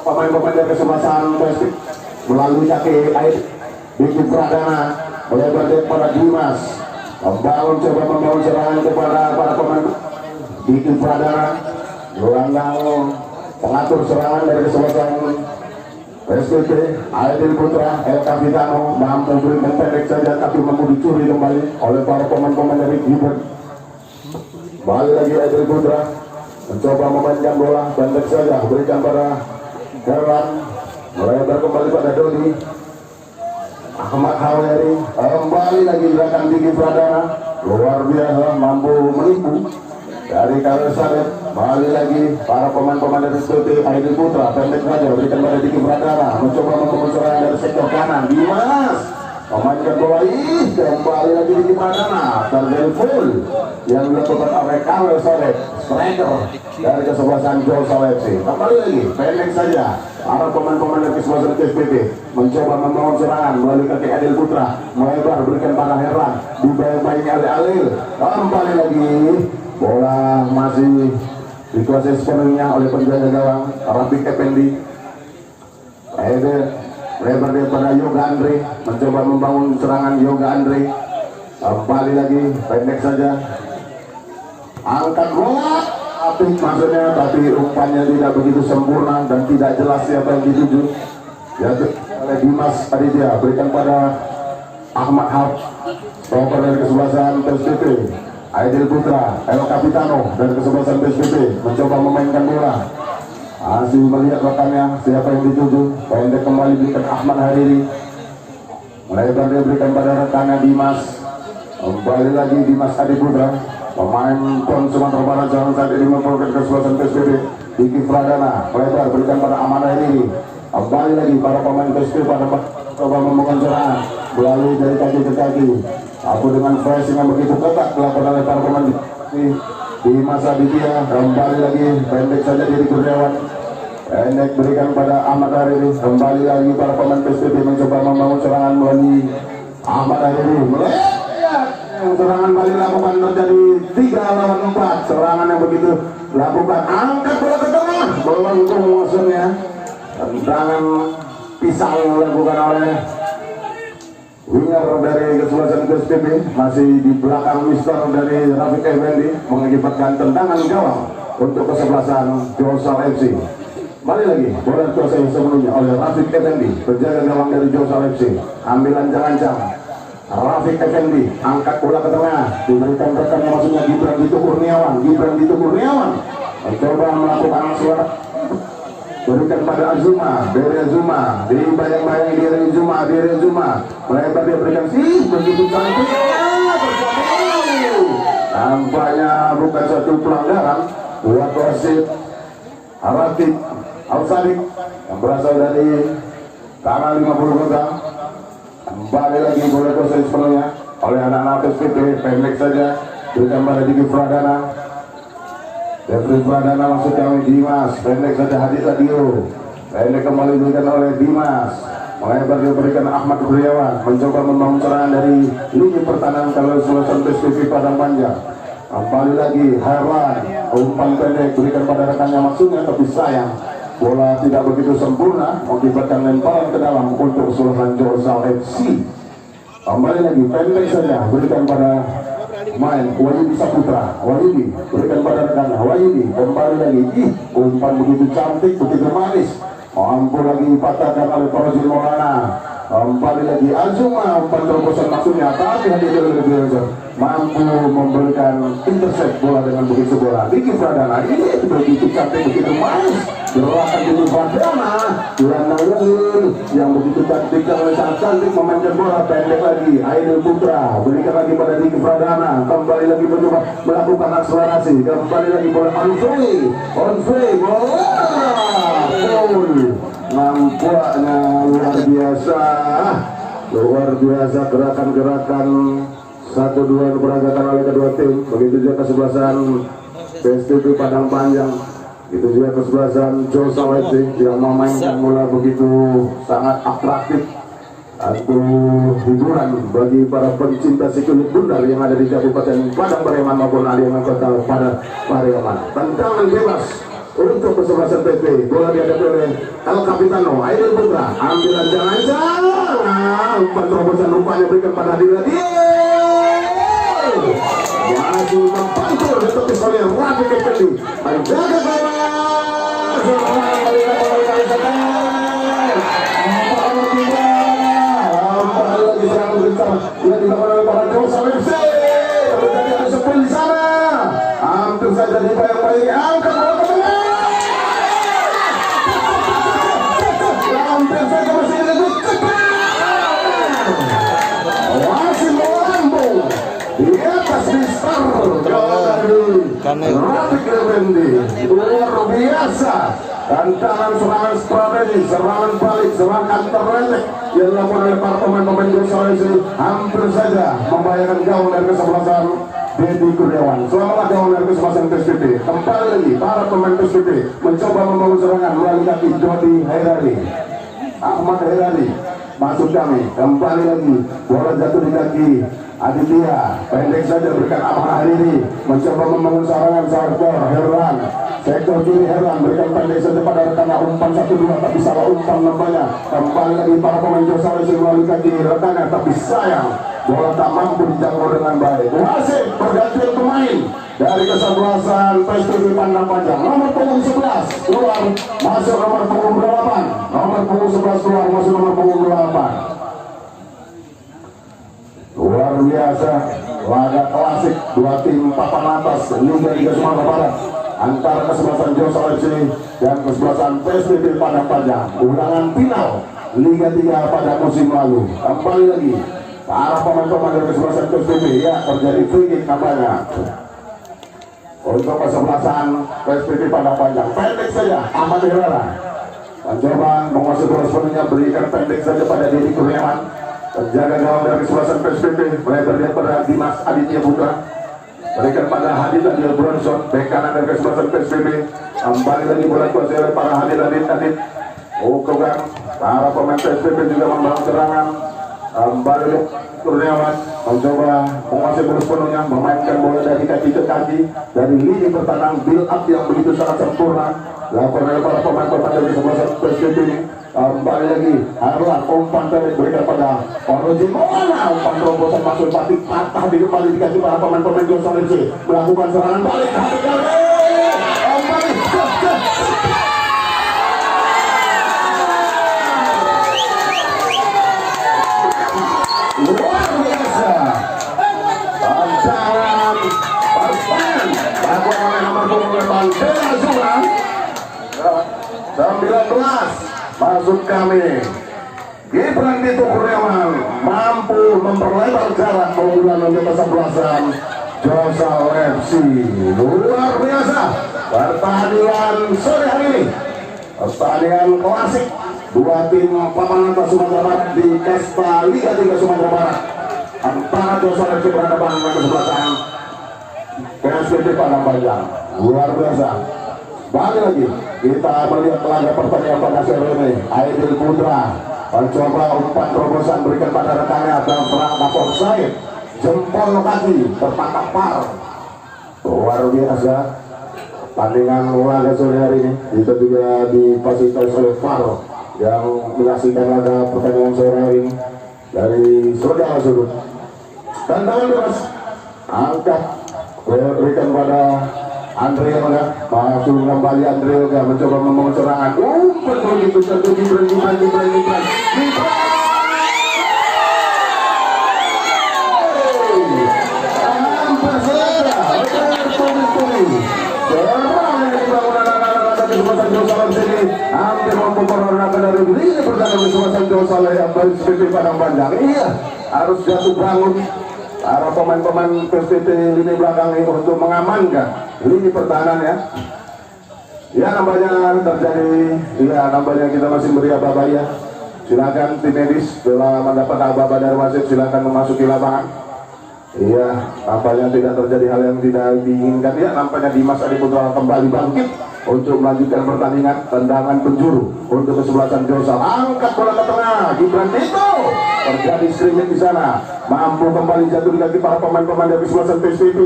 pemain-pemain dari kesebelasan Persib melalui kaki air Diki Pradana melebar pada Dimas coba membangun serangan kepada para pemain Diki Pradana gelandang pengatur serangan dari kesebelasan PSPP Aidil Putra El Capitano mampu berikan pendek saja tapi mampu dicuri kembali oleh para pemain-pemain dari Gibran. Balik lagi Aidil Putra mencoba memanjang bola pendek saja berikan pada Herlan melebar kembali pada Dodi Ahmad Haweri kembali lagi gerakan Diki Pradana luar biasa mampu menipu dari Karel Sadet. Balik lagi para pemain-pemain dari SPP Aidil Putra pendek saja berikan pada Diki Pradana mencoba membangun serangan dari sektor kanan Dimas memainkan bola kembali lagi Diki Pradana terjadi full yang dilakukan oleh Karel Sadet striker dari kesebelasan Jolsal FC. Kembali lagi pendek saja para pemain-pemain dari kesebelasan SPP mencoba membangun serangan melalui kaki Aidil Putra melebar berikan pada Herlan dibayang-bayangi oleh Alil. Kembali lagi bola masih dikuasai sepenuhnya oleh penjaga gawang Rafiq Effendi. Lebar daripada Yoga Andre mencoba membangun serangan Yoga Andre. Kembali lagi pendek saja angkat bola apik maksudnya tapi umpannya tidak begitu sempurna dan tidak jelas siapa yang dituju yaitu oleh Dimas Aditya berikan pada Ahmad Hab stopper dari kesebelasan PSPP Aidil Putra El Capitano dari kesebelasan PSPP mencoba memainkan bola masih melihat rekannya siapa yang dituju pendek kembali berikan Ahmad Hariri melebar dia berikan pada rekannya Dimas kembali lagi Dimas Adi Putra pemain PON Sumatera Barat jangan saat ini memperoleh kesebelasan PSPB Diki Pradana melebar berikan pada Ahmad Hariri kembali lagi para pemain PSPB pada coba membangun serangan melalui dari kaki ke kaki aku dengan pressing yang begitu ketat dilakukan oleh para pemain di masa Aditya kembali lagi pendek saja dari Kurniawan pendek berikan pada Ahmad Hariri kembali lagi para pemain PSPB mencoba membangun serangan melalui Ahmad Hariri serangan balik dilakukan terjadi 3 lawan 4 serangan yang begitu dilakukan angkat bola ke tengah melengkung maksudnya tendangan pisang dilakukan oleh winger dari kesebelasan PSPB masih di belakang mister dari Rafiq Effendi mengakibatkan tendangan gawang untuk kesebelasan Jolsal FC. Balik lagi bola dikuasai sepenuhnya oleh Rafiq Effendi penjaga gawang dari Jolsal FC ambilan jangan Rafiq Effendi angkat bola ke tengah diberikan rekannya maksudnya Gibran Dito Kurniawan mencoba melakukan suara berikan pada Azuma Dere Azuma dibayang-bayang Dere Azuma melebar dia berikan begitu cantik tampaknya bukan satu pelanggaran buat wasit Rafiq Al-Sadiq yang berasal dari tanah 50 kota. Kembali lagi bola kuasai sepenuhnya oleh anak-anak PSPP pendek saja berikan pada Diki Pradana maksudnya Dimas pendek saja Hadid Radio pendek kembali diberikan oleh Dimas melebar diberikan Ahmad Kurniawan mencoba membangun serangan dari lini pertahanan kalau selesai PSPP Padang Panjang. Kembali lagi Herlan umpan pendek berikan pada rekannya maksudnya tapi sayang bola tidak begitu sempurna mengakibatkan lemparan ke dalam untuk kesalahan Jolsal FC. Kembali lagi pendek saja berikan pada main Wahyudi Saputra berikan pada rekannya Wahyudi kembali lagi umpan begitu cantik begitu manis mampu lagi dipatahkan oleh Farozil Maulana. Kembali lagi Azuma umpan terobosan maksudnya tapi hadir mampu memberikan intercept bola dengan begitu bola Diki Pradana ini begitu cantik begitu manis gerakan Diki Pradana yang begitu cantik sangat cantik memainkan bola pendek lagi Aidil Putra berikan lagi pada Diki Pradana kembali lagi mencoba melakukan akselerasi kembali lagi bola on free bola nampaknya luar biasa gerakan-gerakan 1-2 yang diperagakan oleh kedua tim. Begitu juga kesebelasan PSPP Padang Panjang, itu juga kesebelasan Jolsal FC yang memainkan bola begitu sangat atraktif atau hiburan bagi para pencinta si kulit bundar yang ada di Kabupaten Padang Pariaman maupun Aliangan Kota Padang Pariaman. Tendangan bebas untuk kesebelasan PP. Bola dihadapi oleh El Capitano Aidil Putra, ambilan jangan umpan terobosan rupanya berikan pada Hadi. Maju mempantul ditepis oleh Rafiq Effendi, menjaga hampir saja dibayang-bayang angkat bola ke tengah, hampir saja masih masih melambung di atas Mister Rafiq Effendi, luar biasa. Tantangan serangan strategi, serangan balik, serangan terletak yang dilakukan oleh para pemain-pemain Sulawesi hampir saja membahayakan gawang dari kesebelasan Dedi Kurniawan. Selamat gawang dari kesebelasan PSPP. Kembali lagi para pemain PSPP mencoba membangun serangan melalui kaki Dodi Hairari, Ahmad Hairari masuk kami. Kembali lagi bola jatuh di kaki Aditya, pendek saja berikan Ahmad Hariri, mencoba membangun serangan sektor Herlan, sektor kiri Herlan berikan pendek saja pada rekannya, umpan 1-2 tapi salah umpan nampaknya. Kembali lagi para pemain Sulawesi melalui kaki rekannya tapi sayang bola tak mampu dijangkau dengan baik. Wasit pergantian pemain dari kesebelasan PSPP Padang Panjang, nomor punggung 11 keluar masuk nomor punggung 8, nomor punggung 11 keluar masuk nomor punggung 8. Luar biasa, laga klasik dua tim papan atas Liga Sumatera Barat antara kesebelasan Joshua FC dan kesebelasan PSPP Padang Panjang, ulangan final Liga 3 pada musim lalu. Kembali lagi para pemain-pemain dari kesebelasan PSPP ya terjadi free kick nampaknya untuk kesebelasan PSPP Padang Panjang. Pendek saja Ahmad Herrera mencoba menguasai bola sepenuhnya, berikan pendek saja pada Dedi Kurniawan, penjaga gawang dari kesebelasan PSPP, melebar dia pada Dimas Aditya Putra, berikan pada Hadid Adil Bronson, bek kanan dari kesebelasan PSPP. Kembali lagi bola kuasai oleh para Hadid Ukogan. Para pemain PSPP juga membangun serangan. Kembali Kurniawan mencoba menguasai bola sepenuhnya, memainkan bola dari kaki ke kaki dari lini pertahanan, build up yang begitu sangat sempurna dilakukan oleh para pemain-pemain dari kesebelasan PSPP ini. Kembali lagi Harlan, umpan pendek berikan pada Onoji, mana umpan terobosan masuk batik patah di kembali dikasih para pemain-pemain Joshua FC melakukan serangan balik. Luar biasa tantangan pertahanan dilakukan oleh nomor punggung 8 Bella Zura 19 masuk kami. Gibran Tito Kurniawan mampu memperlebar jarak keunggulan untuk kesebelasan Joshua FC. Luar biasa pertandingan sore hari ini, pertandingan klasik dua tim papan atas Sumatera Barat di Kasta Liga 3 Sumatera Barat antara Joshua FC berhadapan dengan kesebelasan PSPP Padang Panjang. Luar biasa. Balik lagi kita melihat laga pertandingan pada sore ini. Aidil Putra mencoba umpan terobosan berikan pada rekannya dan serang Kapol Said, jempol kaki tertangkap par. Luar biasa pertandingan laga sore hari ini. Kita juga difasilitasi oleh VAR yang menyaksikan laga pertandingan sore hari ini dari saudara sudut. Tantangan bebas angkat berikan pada Andre Yoga, masuk kembali Andre Yoga mencoba membangun serangan. Umpan begitu satu Gibran. Hampir saja serang yang dibangun anak-anak kesebelasan Joshua sini hampir mampu merobohkan dari lini pertahanan kesebelasan Joshua yang PSPP Padang Panjang. Iya, harus jatuh bangun para pemain-pemain PSPP lini belakang ini untuk mengamankan lini pertahanan ya. Ya nampaknya terjadi, ya nampaknya kita masih beri aba-aba ya. Silakan tim medis setelah mendapat aba-aba dari wasit silakan memasuki lapangan. Iya, nampaknya tidak terjadi hal yang tidak diinginkan ya. Nampaknya Dimas Adi Putra kembali bangkit untuk melanjutkan pertandingan. Tendangan penjuru untuk kesebelasan Josal, angkat bola ke tengah, Gibran Tito, terjadi scrimmage di sana, mampu kembali jatuh di kaki para pemain-pemain dari kesebelasan PSPP.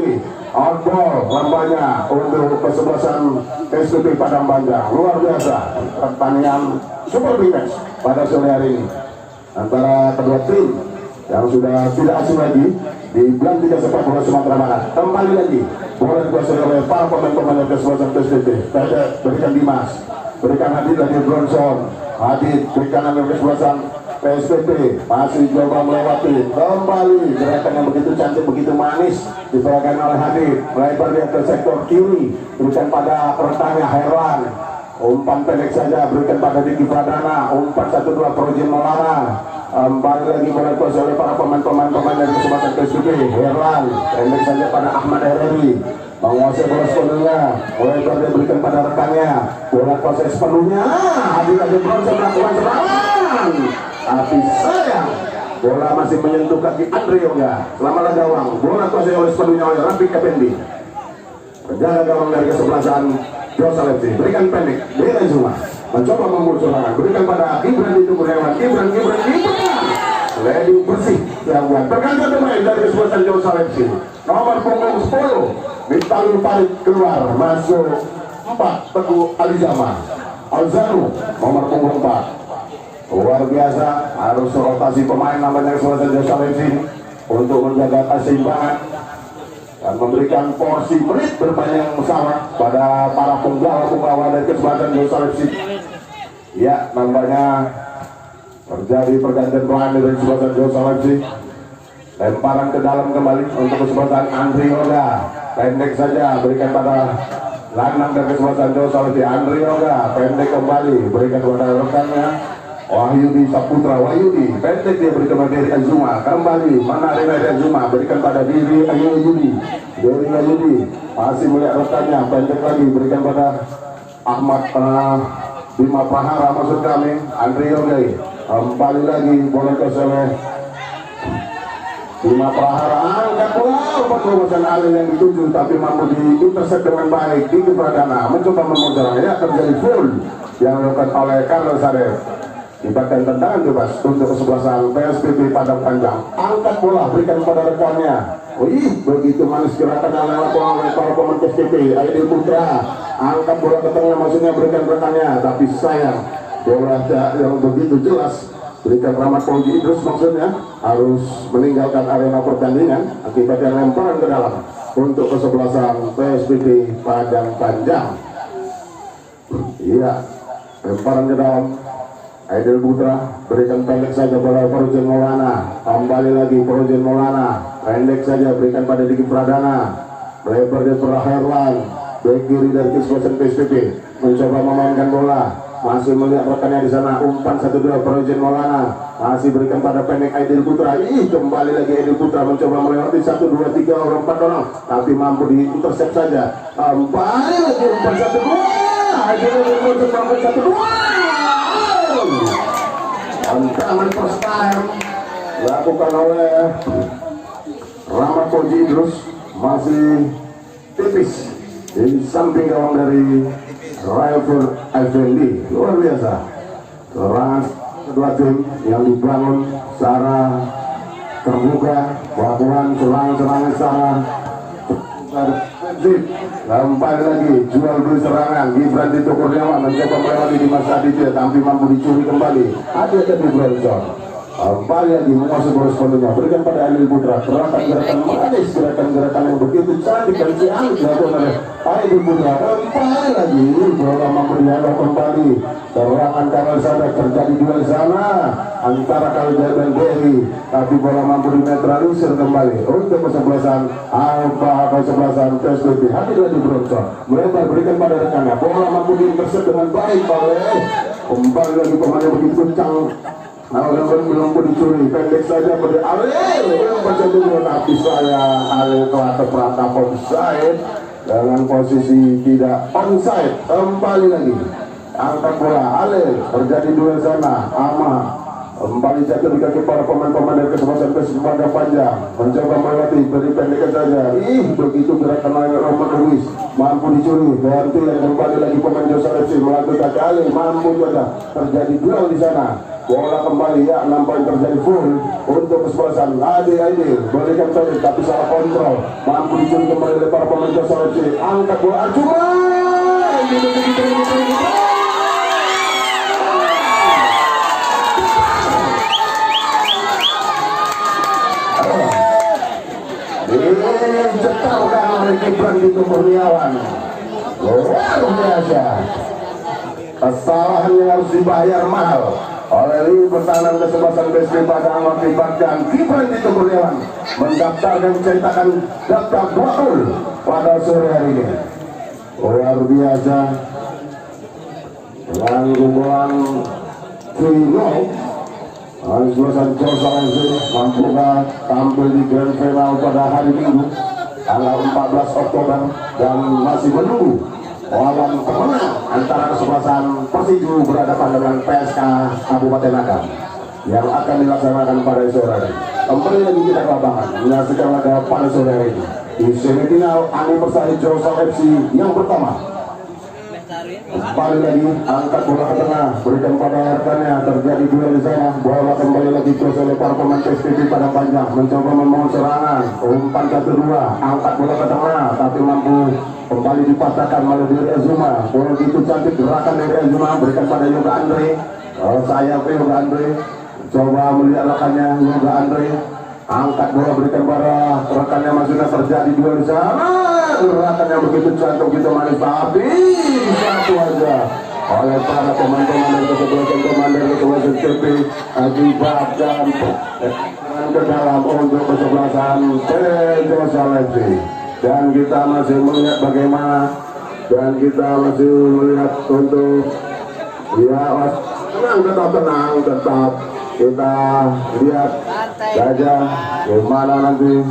On ball nampaknya untuk kesebelasan PSPP Padang Panjang. Luar biasa pertandingan super big match pada sore hari ini antara kedua tim yang sudah tidak asing lagi di Belantika Sepak Bola Sumatera Barat. Kembali lagi bola dikuasai oleh para pemain-pemain dari kesebelasan PSPP. Berikan Dimas, berikan Hadid lagi Bronson, Hadid berikan dari kesebelasan PSPP, masih coba melewati, kembali gerakan yang begitu cantik, begitu manis diperagakan oleh Hadid, melebar dia ke sektor kiri, berikan pada rekannya Herlan, umpan pendek saja berikan pada Diki Pradana, umpan 1-2 Projin Maulana. Kembali lagi bola dikuasai oleh para pemain dari kesempatan PSPP. Herlan pendek saja pada Ahmad Hereri, menguasai bola sepenuhnya, oleh dia berikan pada rekannya, bola kuasai sepenuhnya. Hadid lagi Bronson melakukan serangan, tapi sayang bola masih menyentuh kaki Andre Yoga. Selamat gawang, bola kuasai oleh sepenuhnya oleh Rafiq Effendi. Penjaga gawang dari kesebelasan Josal FC, berikan pendek Bela Zuma, mencoba memburu serangan, berikan pada Gibran itu Kurniawan. Gibran lady bersih yang buat pergantian pemain dari kesebelasan Josal FC. Nomor punggung 10 Mitalul Farid keluar, masuk 4 Teguh Alizama Alzanu nomor punggung 4. Luar biasa, harus rotasi pemain namanya kesebelasan Josal FC untuk menjaga keseimbangan dan memberikan porsi menit berbanyak sama pada para penggawa dari kesebelasan Josal FC. Ya, nampaknya terjadi pergantian pemain dari kesebelasan Josal FC. Lemparan ke dalam kembali untuk kesebelasan Andri Yoga, pendek saja berikan pada lanang dari kesebelasan Josal FC. Andri Yoga pendek kembali berikan kepada rekannya Wahyudi Saputra. Wahyudi pendek dia berikan pada Diri Azuma, kembali menarik Diri Azuma berikan pada Diri Ayudi. Diri Ayudi masih melihat rekannya, pendek lagi berikan pada Ahmad Bima Prahara, maksud kami Andri Yoga. Kembali lagi bola ke oleh Bima Prahara, angkat bola, perluasan alih yang dituju tapi mampu diintercept dengan baik. Diki Pradana mencoba memutar, ya terjadi full yang dilakukan oleh Carlos Saref. Diberikan tendangan bebas untuk kesebelasan PSPP Padang Panjang. Angkat bola berikan pada rekannya. Wih, begitu manis gerakan yang lewat oleh para pemain PSPP. Aidil Putra angkat bola ke tengah, maksudnya berikan rekannya, tapi sayang bola yang begitu jelas berikan Rahmat Fauzi Idrus, maksudnya harus meninggalkan arena pertandingan akibatnya lemparan ke dalam untuk kesebelasan PSPP Padang Panjang. Iya, lemparan ke dalam. Aidil Putra berikan pendek saja bola Projin Maulana, kembali lagi Projin Maulana pendek saja berikan pada Diki Pradana, melebar dia pada Herlan, bek kiri dari kesebelasan PSPP mencoba memainkan bola, masih melihat rekannya di sana, umpan 1-2 Projin Maulana, masih berikan pada pendek Aidil Putra. Kembali lagi Aidil Putra mencoba melewati 1, 2, 3 orang 4 orang tapi mampu diintercept saja. Kembali lagi umpan 1-2 Aidil Putra umpan 1-2. Tendangan first time dilakukan oleh Rahmat Fauzi Idrus, masih tipis di samping gawang dari Raiful Effendi. Luar biasa serangan kedua tim yang dibangun secara terbuka, bahkan serangan-serangan secara defensif. Kembali lagi jual beli serangan, Gibran Tito Kurniawan mencoba melewati Dimas Aditya tapi mampu dicuri kembali. Ada di Bronson, kembali lagi menguasai bola sepenuhnya, berikan pada Aidil Putra, gerakan-gerakan manis, gerakan-gerakan yang begitu cantik dan ciamik dilakukan oleh Aidil Putra. Kembali lagi bola mampu diadap kembali, serangan Karel Sadek, terjadi duel sana antara Khalid dan Dewi, tapi bola mampu dinetralisir kembali untuk kesebelasan PSPP. Hadir lagi Bronson, melebar berikan pada rekannya, bola mampu diintercept dengan baik oleh kembali lagi pemain yang begitu kencang. Belum pun dicuri, pendek saja pada Alil yang baca dulu, tapi saya Alil telah terperangkap onside dengan posisi tidak onside. Kembali lagi angkat bola Alil, terjadi duel sana ama Kembali jatuh di kaki para pemain-pemain dari kesebelasan PSIP Padang Panjang, mencoba melewati beri pendekkan saja. Begitu gerakan Roman Lewis mampu dicuri, ganti yang kembali lagi pemain Josa FC melakukan kali mampu juga terjadi duel di sana. Bola kembali ya, nampaknya terjadi full untuk kesebelasan Adi Aidil, berikan saja tapi salah kontrol, mampu dicuri kembali oleh para pemain Josa FC. Angkat bola cuma dicetarkan oleh Gibran itu Kurniawan. Luar biasa. Kesalahan yang harus dibayar mahal oleh lini pertahanan kesebelasan PSIP Padang mengakibatkan Gibran itu Kurniawan mendaftarkan cetakan daftar gol pada sore hari ini. Luar biasa. Dengan gumbulan Vino kesebelasan Josa FC mampukah tampil di Grand Final pada hari Minggu tanggal 14 Oktober dan masih menunggu lawan pemenang antara kesebelasan Persiju berhadapan dengan PSK Kabupaten Agam yang akan dilaksanakan pada sore hari. Kembali lagi kita ke lapangan menyaksikan laga pada sore hari ini di semifinal anniversary Josa FC yang pertama. Kembali lagi angkat bola ke tengah, berikan pada rekannya, terjadi duel di sana. Bola kembali lagi terus oleh para pemain PSIP Padang Panjang mencoba membangun serangan. Umpan 1-2, angkat bola ke tengah tapi mampu kembali dipatahkan melalui Ezuma. Bola itu cantik gerakan dari Ezuma, berikan pada Yoga Andre. Sayap Yoga Andre, coba melihat rekannya Yoga Andre. Angkat bola berikan pada rekannya, maksudnya terjadi duel di sana. Gerakan yang begitu cantik, begitu manis, tapi satu aja oleh para pemain-pemain dari kesebelasan komandan kesebelasan CP akibatkan ke dalam untuk kesebelasan Josa FC. Dan kita masih melihat bagaimana, dan kita masih melihat untuk ya tenang tetap kita lihat saja bagaimana nanti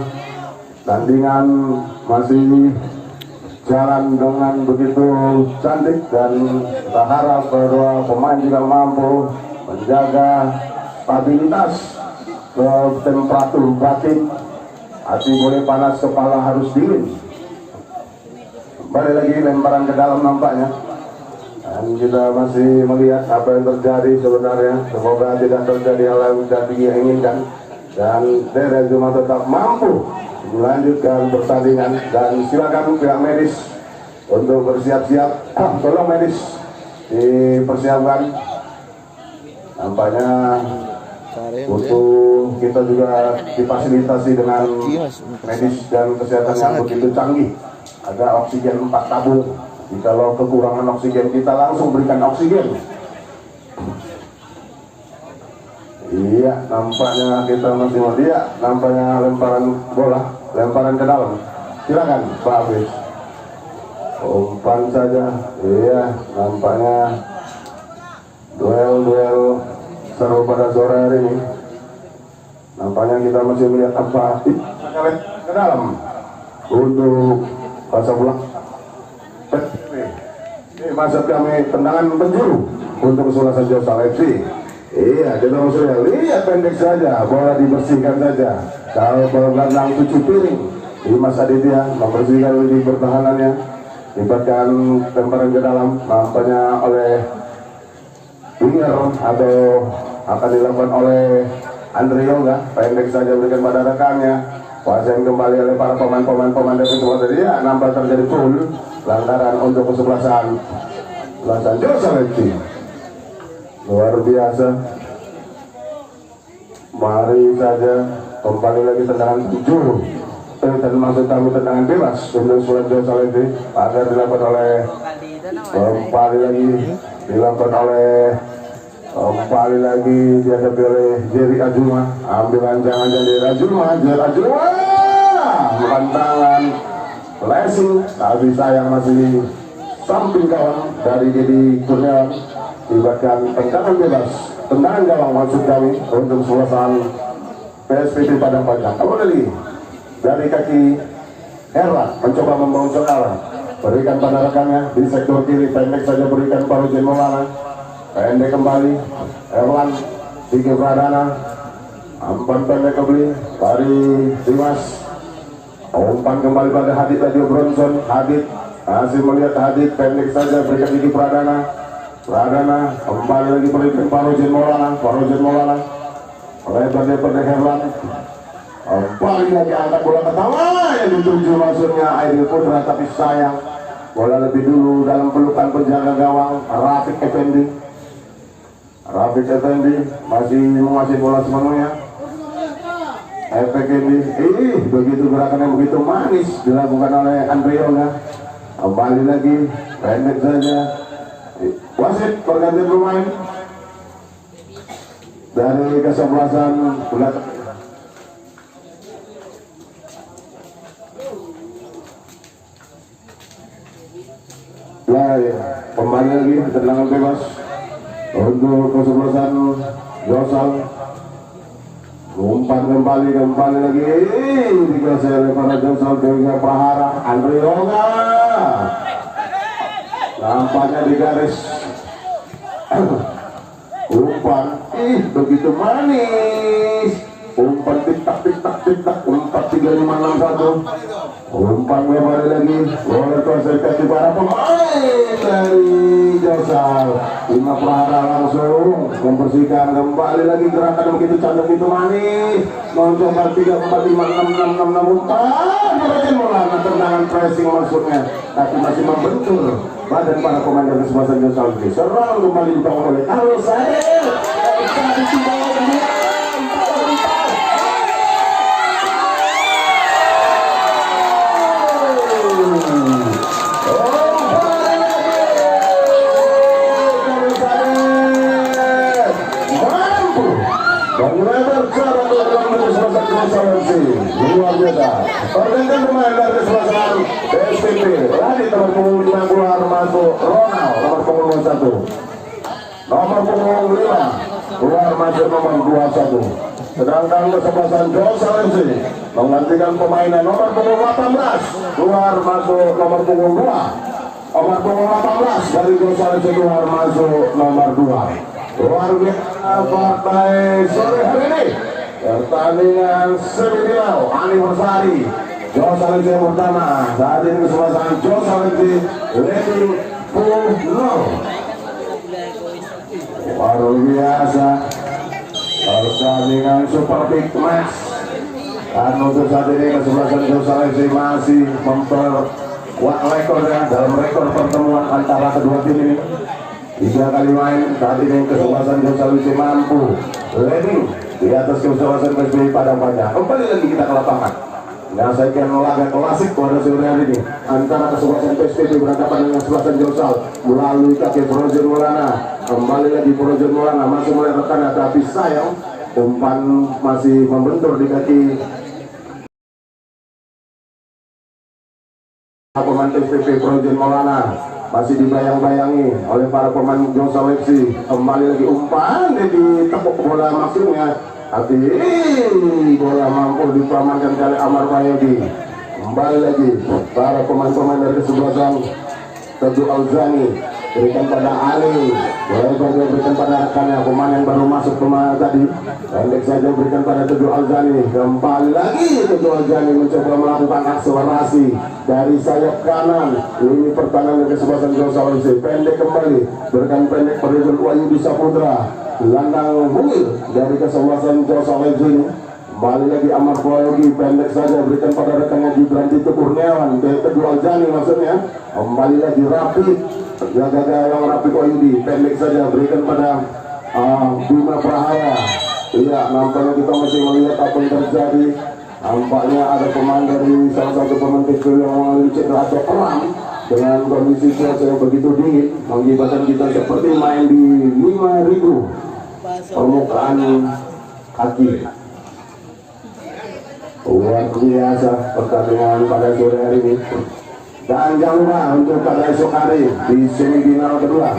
tandingan masih jalan dengan begitu cantik, dan kita harap kedua pemain juga mampu menjaga stabilitas ke temperatur batin, hati boleh panas, kepala harus dingin. Kembali lagi lemparan ke dalam nampaknya, dan kita masih melihat apa yang terjadi sebenarnya. Semoga tidak terjadi hal yang tidak diinginkan, dan Dede cuma tetap mampu melanjutkan pertandingan. Dan silakan pihak medis untuk bersiap-siap. Tolong medis dipersiapkan. Nampaknya butuh kita juga difasilitasi dengan medis dan kesehatan yang begitu canggih. Ada oksigen 4 tabung. Jikalau kekurangan oksigen kita langsung berikan oksigen. Iya, nampaknya kita masih mau dia. Nampaknya lemparan bola, lemparan ke dalam. Silakan Pak Hafiz. Umpan saja. Iya, nampaknya duel seru pada sore hari ini. Nampaknya kita masih melihat apa ke dalam untuk pasang bola. Ini masuk kami tendangan penjuru untuk kesebelasan Josa FC. Iya, kita masih lihat pendek saja, bola dibersihkan saja. Kalau bola gelandang 7 piring, Dimas Aditya membersihkan lini pertahanannya, libatkan lemparan ke dalam, nampaknya oleh winger atau akan dilakukan oleh Andre Yoga. Pendek saja berikan pada rekannya, kuasai kembali oleh para pemain dari kesebelasan. Iya, nampak terjadi full pelanggaran untuk kesebelasan Josa FC. Luar biasa. Mari saja kembali lagi tendangan 7. Dan maksud kami tendangan bebas untuk surat Josa FC agar dilakukan oleh kembali lagi dihadapi oleh Jerry Ajuma. Ambilan jangan jadi Ajuma, bukan tangan flashing, tapi sayang masih di samping kawan dari Dedi Kurniawan. Libatkan tendangan bebas, tendangan gawang maksud kami untuk kesebelasan PSIP Padang Panjang. Kembali dari kaki Herlan mencoba membangun sekarang, berikan pada rekannya di sektor kiri, pendek saja berikan pada Jen Maulana. Pendek kembali Herlan Diki Pradana, umpan pendek kembali dari Dimas. Umpan kembali pada Hadid tadi Bronson. Hadid masih melihat Hadid, pendek saja berikan Diki Pradana. Pradana kembali lagi berikan Parojen Maulana. Lebar dia pada Herlan. Kembali lagi angkat bola ke tengah yang dituju maksudnya Aidil Putra, tapi sayang bola lebih dulu dalam pelukan penjaga gawang Rafiq Effendi. Masih menguasai bola sepenuhnya. Effendi, begitu gerakan yang begitu manis dilakukan oleh Andrioga. Kembali lagi pendek saja. Wasit pergantian pemain dari kesebelasan belakang. Kembali lagi tendangan bebas untuk kesebelasan Josal. Umpan kembali lagi dikuasai oleh para Josal dengan Prahara. Andrioga nampaknya di garis. Umpan begitu manis. Umpan tik-tak 4-3-5-6-1. Umpan kembali lagi. Boleh konsentrasi para pemain dari Josal. Lima Prahara langsung membersihkan kembali lagi gerakan begitu cantik, begitu manis. Mencoba 3-4-5-6-6-6 umpan. Parojen Maulana tendangan pressing maksudnya, tapi masih membentur badan para pemain dari kesebelasan Josal. Serang kembali dibangun oleh Carlos Sael. Luar biasa. Pergantian pemain dari kesebelasan PSPP. Lagi nomor punggung 5 keluar masuk Ronald, nomor punggung 1. Nomor punggung 5 keluar masuk nomor 21. Sedangkan kesebelasan Josal FC menggantikan pemainnya nomor punggung 18 keluar masuk nomor punggung 2. Nomor punggung 18 dari Josal FC keluar masuk nomor 2. Luar biasa partai sore hari ini. Pertandingan semifinal anniversary Josal FC yang pertama. Saat ini kesebelasan Josal FC leading 4-0. Luar biasa pertandingan super big match. Dan untuk saat ini kesebelasan Josal FC masih memperkuat rekor dalam rekor pertemuan antara kedua tim ini. 3 kali main. Saat ini kesebelasan Josal FC mampu leading di atas kesebelasan PSPI Padang Panjang. Kembali lagi kita ke lapangan. Menyelesaikan laga klasik pada sore hari ini antara kesebelasan PSPI berhadapan dengan kesebelasan Josal melalui kaki Parojen Maulana. Kembali lagi Parojen Maulana masih melihat rekannya, tapi sayang umpan masih membentur di kaki pemain PSPI. Parojen Maulana masih dibayang-bayangi oleh para pemain Josal FC. Kembali lagi umpan ditepuk bola maksudnya, tapi bola mampu dipamankan oleh Amar Bayodi. Kembali lagi para pemain-pemain dari kesebelasan Teguh Alzani berikan pada Ali, boleh berikan pada rekannya pemain yang baru masuk pemain tadi. Pendek saja berikan pada Teguh Alzani. Kembali lagi Teguh Alzani mencoba melakukan akselerasi dari sayap kanan. Ini pertahanan kesebelasan Josal FC. Pendek kembali berikan pendek pada Wahyudi Saputra. Gelandang mungil dari kesebelasan Josal FC ini. Kembali lagi Amar Boyogi, pendek saja berikan pada rekannya Gibran Tito Kurniawan. Teguh Alzani maksudnya. Kembali lagi Rapi, jaga gawang Rapi Wahyudi, pendek saja berikan pada Bima Prahara. Iya, nampaknya kita masih melihat apa yang terjadi. Nampaknya ada pemain dari salah satu pemain kecil yang mengalami cedera atau perang dengan kondisi cuaca yang begitu dingin, mengakibatkan kita seperti main di 5.000 permukaan kaki. Luar biasa pertandingan pada sore hari ini. Dan jangan lupa untuk pada esok hari di semifinal kedua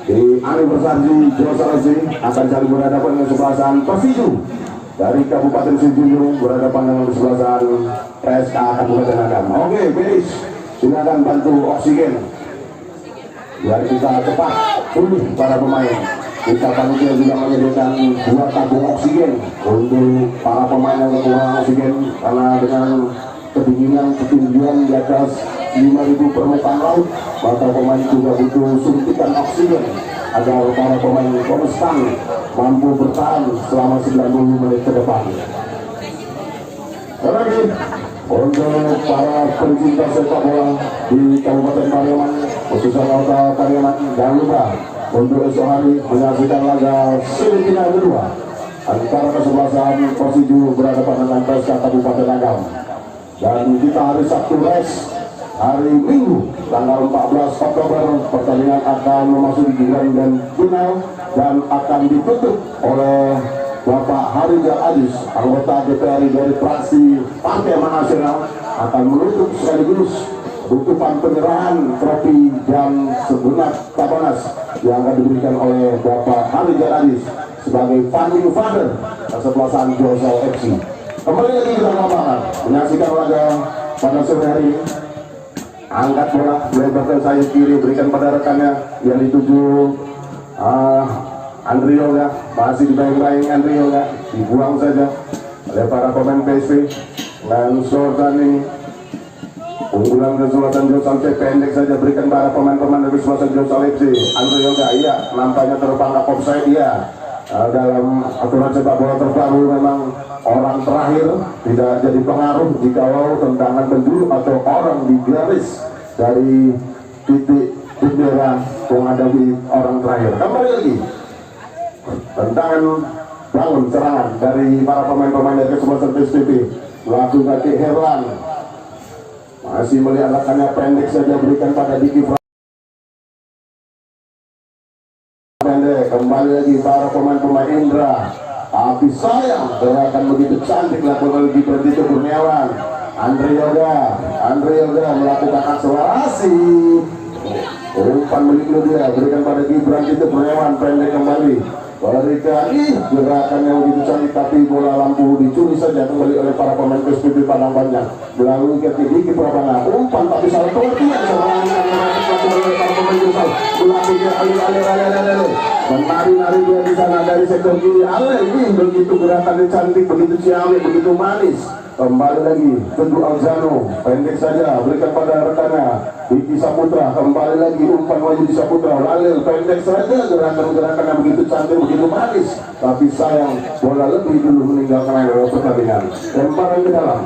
di anniversary Josal FC akan saling berhadapan dengan kesebelasan Persiju dari Kabupaten Sijunjung berhadapan dengan kesebelasan PSK Kabupaten Agam. Oke, finish. Silakan bantu oksigen biar kita cepat pulih para pemain. kita panitia juga menyediakan 2 tabung oksigen untuk para pemain yang kekurangan oksigen karena dengan ketinggian di atas 5.000 permukaan laut, maka pemain juga butuh suntikan oksigen agar para pemain konstan mampu bertahan selama 90 menit ke depan. Lagi untuk para pencinta sepak bola di Kabupaten Pariaman, khususnya Kota Pariaman, jangan lupa untuk esok hari menyaksikan laga semifinal kedua antara kesebelasan Persiju berhadapan dengan PSK Kabupaten Agam. Dan kita hari Sabtu hari Minggu tanggal 14 Oktober pertandingan akan memasuki giliran dan final dan akan ditutup oleh Bapak Harijal Aziz, anggota DPR dari fraksi Partai Amanat Nasional, akan menutup sekaligus tutupan penyerahan trofi dan segenap tabanas yang akan diberikan oleh Bapak Harijal Aziz sebagai founding father kesebelasan Josel FC. Kembali lagi kita lapangan menyaksikan laga pada sore hari ini. Angkat bola lebar ke sayap kiri, berikan pada rekannya yang dituju Andrio ya, masih dibayang-bayang Andrio ya, dibuang saja oleh para pemain PSV. Dan Sordan ini unggulan kesempatan Josal pendek saja, berikan para pemain-pemain dari kesempatan Josal FC. Andrio ya, iya nampaknya terpangkap offside ya. Dalam aturan sepak bola terbaru memang orang terakhir tidak jadi pengaruh jika tendangan penjuru atau orang di garis dari titik bendera yang ada di orang terakhir. Kembali lagi tendangan bangun serangan dari para pemain-pemain dari kesebelasan PSPP melakukan ke Herlan, masih melihat rekannya pendek saja, berikan pada Diki pendek. Kembali lagi para pemain-pemain Indra, tapi sayang gerakan begitu cantik dilakukan oleh Gibran Tito Kurniawan. Andre Yoga melakukan akselerasi, umpan begitu dia, berikan pada Gibran Tito Kurniawan, pendek kembali. Berikan gerakan yang begitu cantik, tapi bola lampu dicuri saja kembali oleh para pemain PSPB Padang Panjang. Melalui ke Diki Prabana, umpan tapi salah pengertian menari-nari dia di sana dari sektor kiri. Ini begitu gerakan cantik, begitu ciamik, begitu manis. Kembali lagi Teguh Alzano, pendek saja, berikan pada rekannya Diki Saputra. Kembali lagi umpan wajib di Saputra, lalu pendek saja, gerakan-gerakan yang begitu cantik, begitu manis, tapi sayang bola lebih dulu meninggalkan area pertandingan. Lemparan ke dalam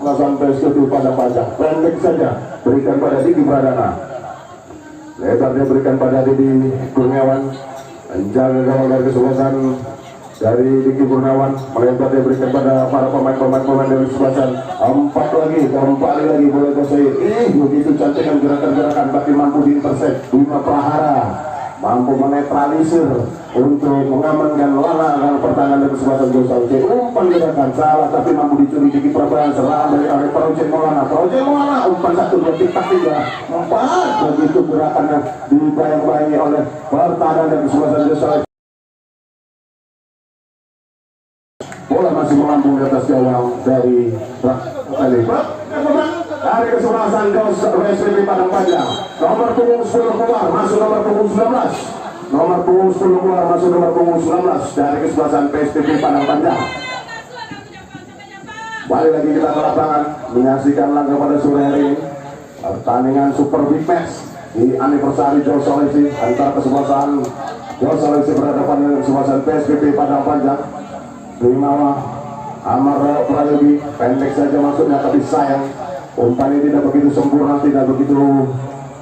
lawan PSPB Padang Panjang, pendek saja, berikan pada Diki Pradana. Lebar dia berikan pada Didi Kurniawan, menjaga gawang dari kesebelasan dari Diki Kurniawan, melebar dia berikan pada para pemain dari kesebelasan. Kembali lagi bola Jose. Begitu cantik gerakan-gerakan, tapi mampu diintersek. Bima Prahara mampu menetralisir untuk mengamankan larangan pertahanan dari kesebelasan Josal. Umpan gerakan salah, tapi mampu dicuri Diki Prabana. Serangan dari arah Projen Maulana, umpan 1, 2, 3, 4. Begitu gerakannya dibayang-bayangi oleh pertahanan dari kesebelasan Josal. Bola masih melambung di atas gawang dari kesebelasan PSPB Padang Panjang. Nomor punggung 10 keluar, masuk nomor punggung 19. Nomor punggung 10 keluar, masuk nomor punggung 19 dari kesebelasan PSPB Padang Panjang. Balik lagi kita ke lapangan menyaksikan laga pada sore hari ini. Pertandingan Super Big Match di anniversary Josal FC antara kesebelasan Josal FC berhadapan dengan kesebelasan PSPB Padang Panjang. Primawa Amar Prayogi, pendek saja masuknya, tapi sayang umpan ini tidak begitu sempurna, tidak begitu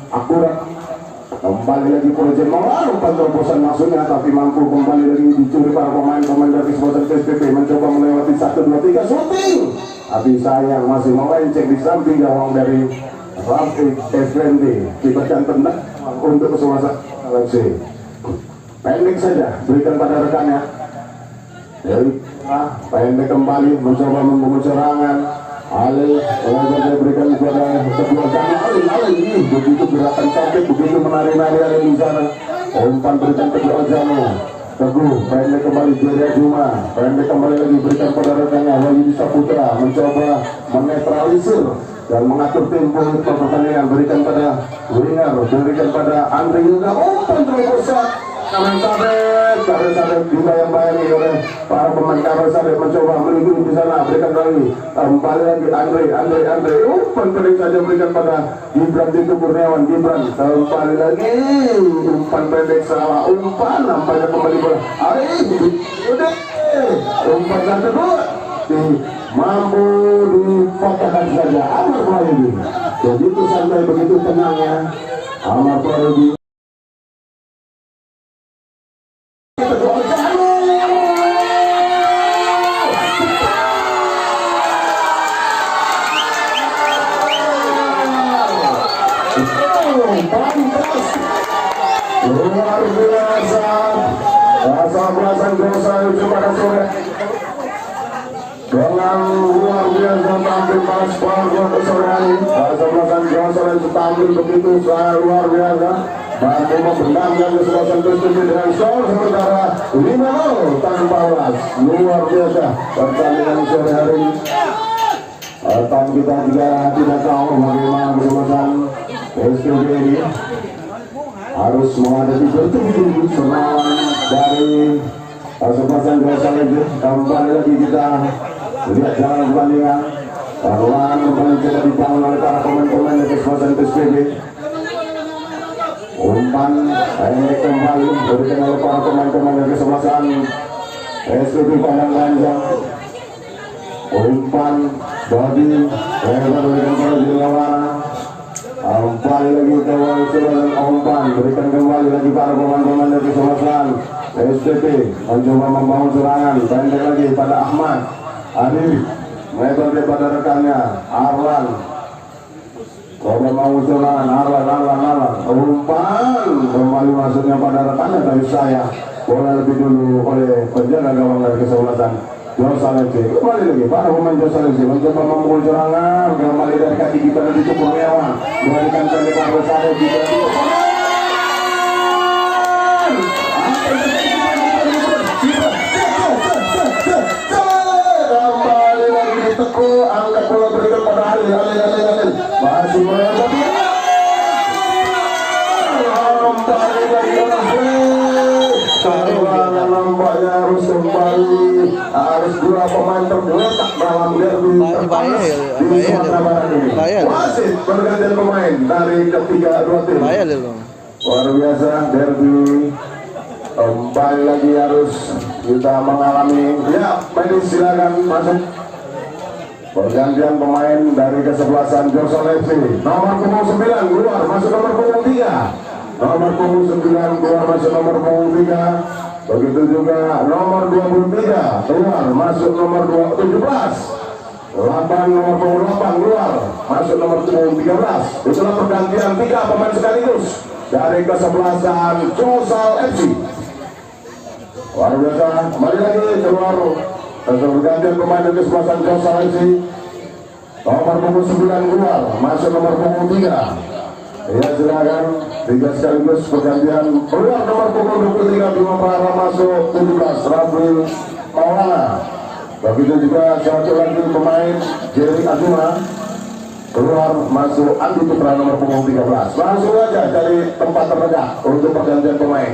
akurat. Kembali lagi Projen Maulana, umpan terobosan masuknya, tapi mampu kembali lagi dicuri para pemain dari kesebelasan PSPB. Mencoba melewati 1, 2, 3 shooting, tapi sayang masih melenceng di samping gawang dari Rafiq Effendi. Diberikan tendang untuk kesebelasan FC. Pendek saja, berikan pada rekannya. Pendek kembali mencoba membangun serangan. Ali berikan kepada kedua sana. Ali ini begitu gerakan cantik, begitu menari-nari Ali di sana. Umpan berikan kedua Jano. Teguh pendek kembali Jaya Juma. Pendek kembali lagi berikan pada rekannya Wahyu Saputra, mencoba menetralisir dan mengatur tempo pertandingan. Berikan pada winger, berikan pada Andre Yoga. Umpan terobosan Kabel sabit dibayang-bayangi oleh para pemain. Kabel sabit mencoba melingkung di sana, berikan lagi kembali lagi Andre umpan pendek saja berikan pada Gibran Tito Kurniawan. Gibran kembali lagi umpan pendek, salah umpan, nampaknya kembali bola udah umpan satu dua mampu dipatahkan saja Amar Prayogi. Begitu santai, begitu tenangnya Amar Prayogi. Luar biasa kesebelasan Josal pada sore dengan luar biasa tampil pas pada sore hari. Kesebelasan Josal itu tampil begitu luar biasa, mampu membendamkan kesebelasan Josal dengan skor sementara 5-0 tanpa ulas. Luar biasa pertandingan sore hari ini. Dan kita juga tidak tahu bagaimana kesebelasan SPB ini harus menghadapi bertubi-tubi serangan dari kesebelasan Josal itu. Kembali lagi kita lihat jalan pertandingan. Lawan kembali coba dibangun oleh para pemain-pemain dari kesebelasan SPB. Umpan ini kembali diberikan oleh para pemain-pemain dari kesebelasan SPB Padang Panjang. Umpan bagi lebar berikan pada Jilawana. Kembali lagi ke kesebelasan umpan, berikan kembali lagi para pemain-pemain dari kesebelasan SPB mencoba membangun serangan, pendek lagi pada Ahmad Adib, lebar daripada rekannya Arlan. Coba membangun serangan Arlan umpan kembali masuknya pada rekannya, tapi saya bola lebih dulu oleh penjaga gawang dari kesebelasan Josal FC. Kembali lagi para pemain Josal FC mencoba memukul serangan, kembali dari kaki kita dari Tito Kurniawan, memberikan pendek pada saya di kembali lagi ditekuk, angkat bola berikan pada Halil masih melewati kembali lagi karena nampaknya harus kembali, harus dua pemain tergeletak dalam derby terpanas di Sumatera Barat ini. Wasit pergantian pemain dari ketiga dua tim. Luar biasa derby kembali lagi harus kita mengalami. Ya, main silakan masuk. Pergantian pemain dari kesebelasan Josal FC. Nomor punggung 9 keluar masuk nomor punggung 3. Nomor punggung 9 keluar masuk nomor punggung 3. Begitu juga nomor 23 keluar masuk nomor 17. 8 nomor punggung 8 keluar masuk nomor punggung 13. Itulah pergantian 3 pemain sekaligus dari kesebelasan Josal FC. Luar biasa, kembali lagi keluar pergantian pemain dari kesebelasan Josal FC. Nomor punggung 9 keluar masuk nomor punggung 3. Ya, silakan 3 sekaligus pergantian. Keluar nomor punggung 23 Bima Prara masuk 17 Rafil Maulana. Begitu juga satu lagi pemain Jerry Azuma keluar masuk Andi Putra nomor punggung 13. Langsung aja dari tempat terdekat untuk pergantian pemain.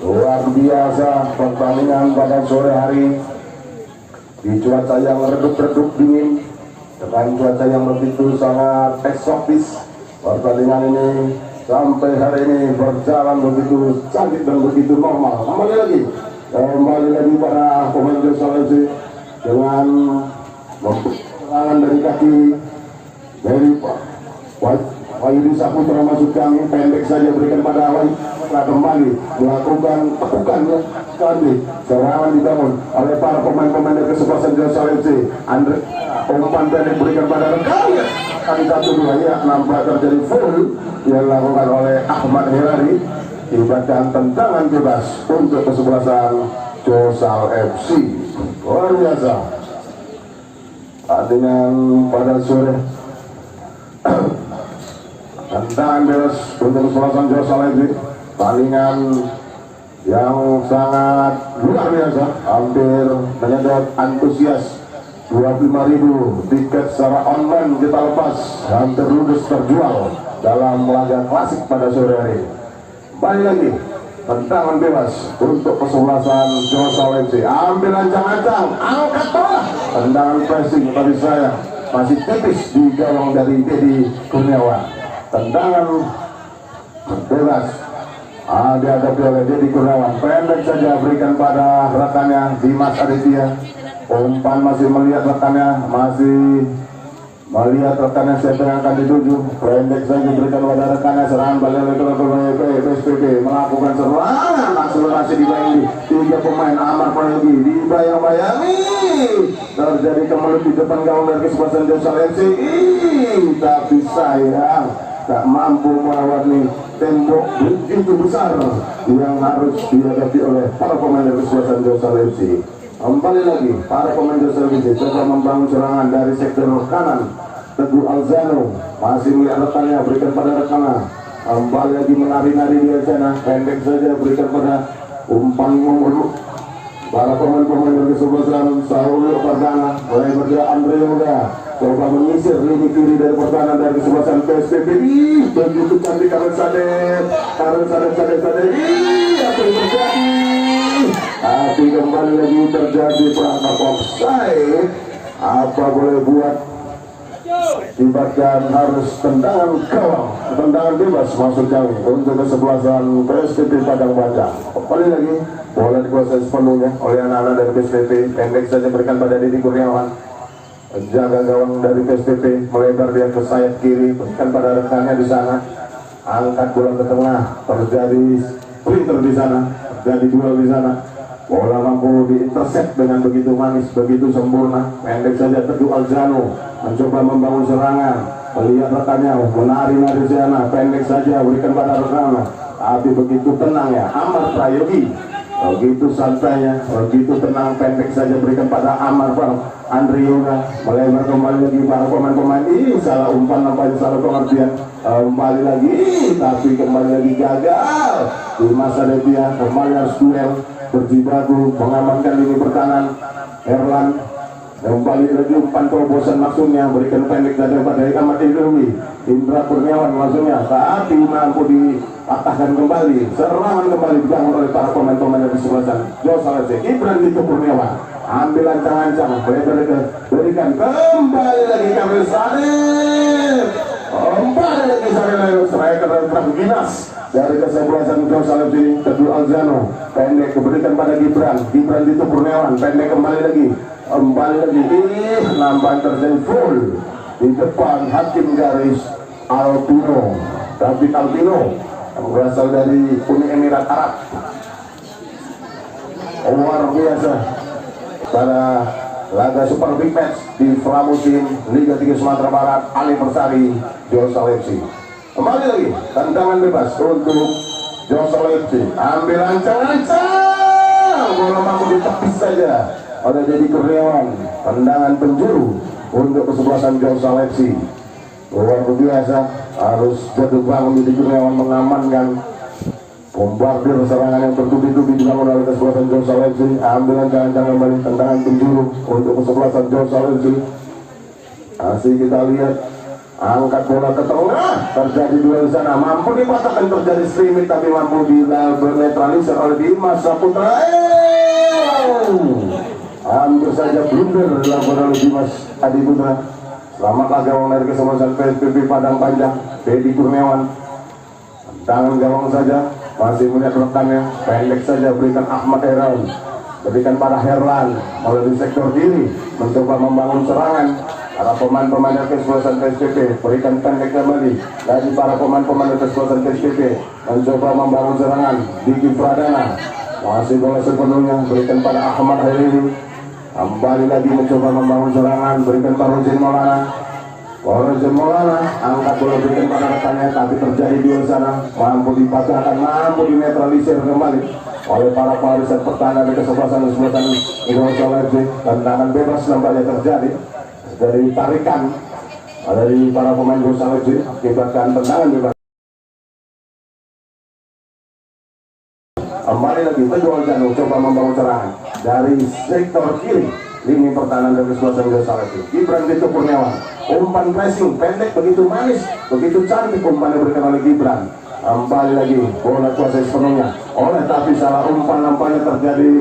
Luar biasa pertandingan pada sore hari di cuaca yang redup-redup dingin dengan cuaca yang begitu sangat eksotis. Pertandingan ini sampai hari ini berjalan begitu cantik dan begitu normal. Kembali lagi pada pemain Josal FC dengan serangan dari kaki dari Wahyu Saputra masukkan pendek saja berikan pada Wahyu. Kembali melakukan tekukan sekali serangan dibangun oleh para pemain-pemain dari kesebelasan Josal FC. Andre umpan pendek berikan pada rekannya. Kali 1-2 ya, nampak terjadi foul yang dilakukan oleh Ahmad Hirari. Ibaratkan tendangan bebas untuk kesebelasan Josal FC. Luar biasa dengan pada sore tendangan bebas untuk kesebelasan Josal FC. Palingan yang sangat luar biasa, hampir menyedot antusias. 25.000 tiket secara online kita lepas, hampir ludes terjual dalam laga klasik pada sore hari. Kembali lagi tendangan bebas untuk kesebelasan Joshua FC. Ambil ancang-ancang, angkat bola, tendangan pressing tadi saya masih tipis di gawang dari Dedi Kurniawan. Tendangan bebas dihadapi oleh Dedi Kurniawan, pendek saja berikan pada rekannya Dimas Aditya. Umpan masih melihat rekannya, melihat rekannya siapa yang akan dituju. Pendek saja berikan pada rekannya, serangan balik oleh klub PSPP melakukan serangan akselerasi dibayangi 3 pemain. Amar Prayogi dibayang-bayangi, terjadi kemelut di depan gawang dari kesebelasan Joshua FC, tapi sayang tak mampu melewati tembok begitu besar yang harus dihadapi oleh para pemain dari kesebelasan Joshua FC. Kembali lagi para pemain Joshua FC coba membangun serangan dari sektor kanan. Teguh Alzano masih melihat rekannya, berikan pada rekannya, kembali lagi menari-nari di sana, pendek saja berikan pada umpan nomor para pemain-pemain dari kesebelasan Saul Perdana, mulai bergerak Andre Yoga coba menyisir lini kiri dari pertahanan dari kesebelasan PSPP. Begitu cantik Karen Sadek, apa yang terjadi? Tapi kembali lagi terjadi perangkap offside. Apa boleh buat, Tibakan harus tendangan gawang, tendangan bebas masuk jauh untuk kesebelasan PSPP Padang Panjang. Kembali lagi bola dikuasai sepenuhnya oleh anak-anak dari PSPP. Pendek saja berikan pada Dedi Kurniawan, penjaga gawang dari PSPP melebar dia ke sayap kiri, berikan pada rekannya di sana, angkat bola ke tengah, terjadi sprinter di sana, terjadi duel di sana. Bola mampu diintercept dengan begitu manis, begitu sempurna. Pendek saja Teguh Alzano mencoba membangun serangan, melihat rekannya menari-nari sana, pendek saja berikan pada rekannya, tapi begitu tenang ya Amar Prayogi, begitu santainya, begitu tenang, pendek saja berikan pada Amar Andre Yoga, melebar kembali lagi para pemain-pemain. Ini salah umpan, nampaknya salah pengertian, kembali lagi, tapi kembali lagi gagal di masa dia. Kembali harus duel berjibaku mengamankan lini pertahanan. Herlan kembali lagi umpan terobosan maksudnya, berikan pendek saja pada Ahmad Ilmi, Indra Kurniawan maksudnya, tapi mampu dipatahkan kembali. Serangan kembali dibangun oleh para pemain-pemain dari kesebelasan Joshua FC. Ibran itu Kurniawan ambil ancang-ancang, berikan kembali lagi Kamil Sarif, kembali lagi Sarif, striker dan Ginas dari kesebelasan Joshua FC. Teguh Alzano pendek berikan pada Gibran itu Kurniawan, pendek kembali lagi, nampak terjadi full di depan hakim garis Altino, David Altino yang berasal dari Uni Emirat Arab. Luar biasa pada laga Super Big Match di pramusim Liga 3 Sumatera Barat, Ali Persari Joshua FC. Kembali lagi tendangan bebas untuk Joshua FC, ambil ancang-ancang, bola mampu ditepis saja oleh Dedi Kurniawan, tendangan penjuru untuk kesebelasan Joshua FC. Luar biasa, harus jatuh bangun Dedi Kurniawan mengamankan bombardir serangan yang bertubi-tubi dibangun oleh kesebelasan Joshua FC. Ambil ancang-ancang kembali, tendangan penjuru untuk kesebelasan Joshua FC. Masih kita lihat, angkat bola ke tengah, terjadi duel di sana, mampu dipatahkan, terjadi streaming tapi mampu dinetralisir oleh Dimas Saputra. Hampir saja blunder dilakukan oleh Dimas Adi Putra. Selamatlah gawang dari kesebelasan PSPP Padang Panjang, Dedi Kurniawan. Tangan gawang saja, masih melihat rekannya, pendek saja berikan Ahmad Herlan, berikan pada Herlan melalui sektor kiri, mencoba membangun serangan. Para pemain-pemain dari kesebelasan PSPP berikan pendek kembali dari para pemain-pemain dari kesebelasan PSPP, mencoba membangun serangan. Diki Pradana masih bola sepenuhnya, berikan pada Ahmad Herlan, kembali lagi mencoba membangun serangan, berikan pada Rozen Maulana, angkat bola berikan pada rekannya, tapi terjadi di sana, mampu dipatahkan, mampu dinetralisir kembali oleh para parisan pertahanan dari kesebelasan Joshua FC. Tendangan bebas nampaknya terjadi dari tarikan dari para pemain Joshua FC, akibatkan tendangan bebas. Kembali lagi Teguh Alzano coba membangun serangan dari sektor kiri lini pertahanan dari kesebelasan Joshua FC. Gibran itu Kurniawan, umpan pressing pendek begitu manis, begitu cantik umpan yang diberikan oleh Gibran. Kembali lagi bola kuasai sepenuhnya oleh tapi salah umpan nampaknya terjadi.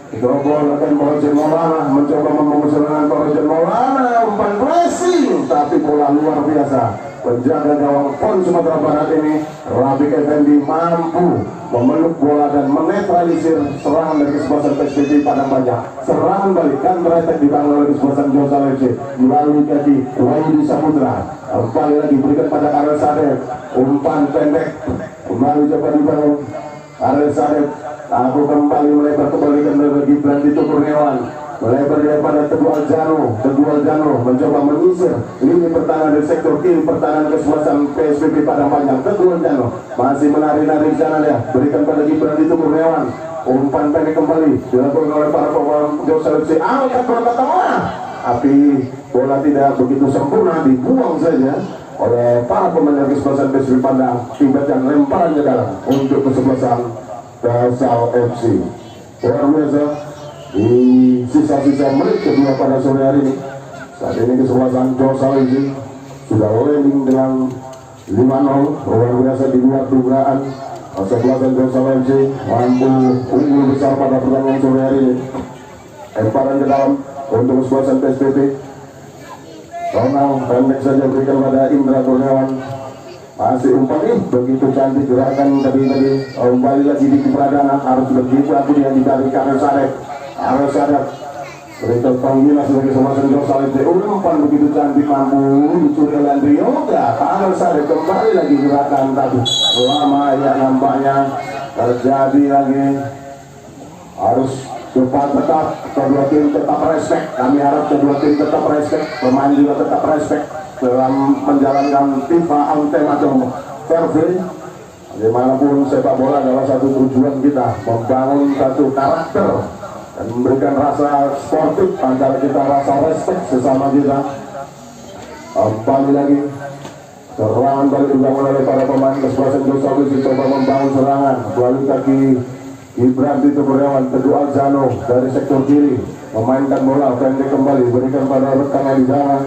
Gerobol akan Roger Maulana mencoba membangun serangan Roger Maulana, umpan pressing tapi bola luar biasa. Penjaga gawang PON Sumatera Barat ini Rafiq Effendi mampu memeluk bola dan menetralisir serangan dari kesebelasan PSPB Padang Panjang. Serangan balik kan terletak dibangun oleh kesebelasan Josal FC melalui kaki Wahidi Saputra. Kembali lagi berikan pada Karel Sadep, umpan pendek kembali coba dibangun Karel Sadep. Aku kembali melebar kembali ke Gibran Tito Kurniawan, melebar daripada Teguh Aljano mencoba menyisir lini pertahanan dari sektor kiri pertahanan kesebelasan PSPB Padang Panjang. Teguh Aljano masih menari-nari di sana dia, berikan pada Gibran Tito Kurniawan, umpan pendek kembali dilakukan oleh para pemain Josal FC, angkat bola ke tengah, tapi bola tidak begitu sempurna, dibuang saja oleh para pemain dari kesebelasan PSPB Padang. Timbulkan lemparan ke dalam untuk kesebelasan Josal FC. Luar biasa di sisa-sisa menit kedua pada sore hari ini. Saat ini kesebelasan Josal FC sudah leading dengan 5-0. Luar biasa di luar dugaan. Kesebelasan Josal FC mampu unggul besar pada pertandingan sore hari ini. Lemparan ke dalam untuk kesebelasan PSPB. Ronald pendek saja berikan pada Indra Kurniawan. Masih umpan ini begitu cantik gerakan tadi kembali lagi di Pradana, harus begitu aku yang ditarik Karel Sadep. Karel Sadep berikan panggilan sebagai kesebelasan Josal FC, umpan begitu cantik mampu dicuri oleh Andri Yoga. Karel Sadep kembali lagi gerakan tadi lama ya nampaknya terjadi lagi. Harus cepat tetap kedua tim tetap respect. Kami harap kedua tim tetap respect, pemain juga tetap respect dalam menjalankan FIFA Ultimatum Fair Play. Dimanapun sepak bola adalah satu tujuan kita, membangun satu karakter dan memberikan rasa sportif antara kita, rasa respect sesama kita. Kembali lagi serangan balik dibangun oleh para pemain kesebelasan Josal FC, coba membangun serangan melalui kaki Gibran Tito Kurniawan. Teguh Aljano dari sektor kiri memainkan bola pendek kembali berikan pada rekannya di sana.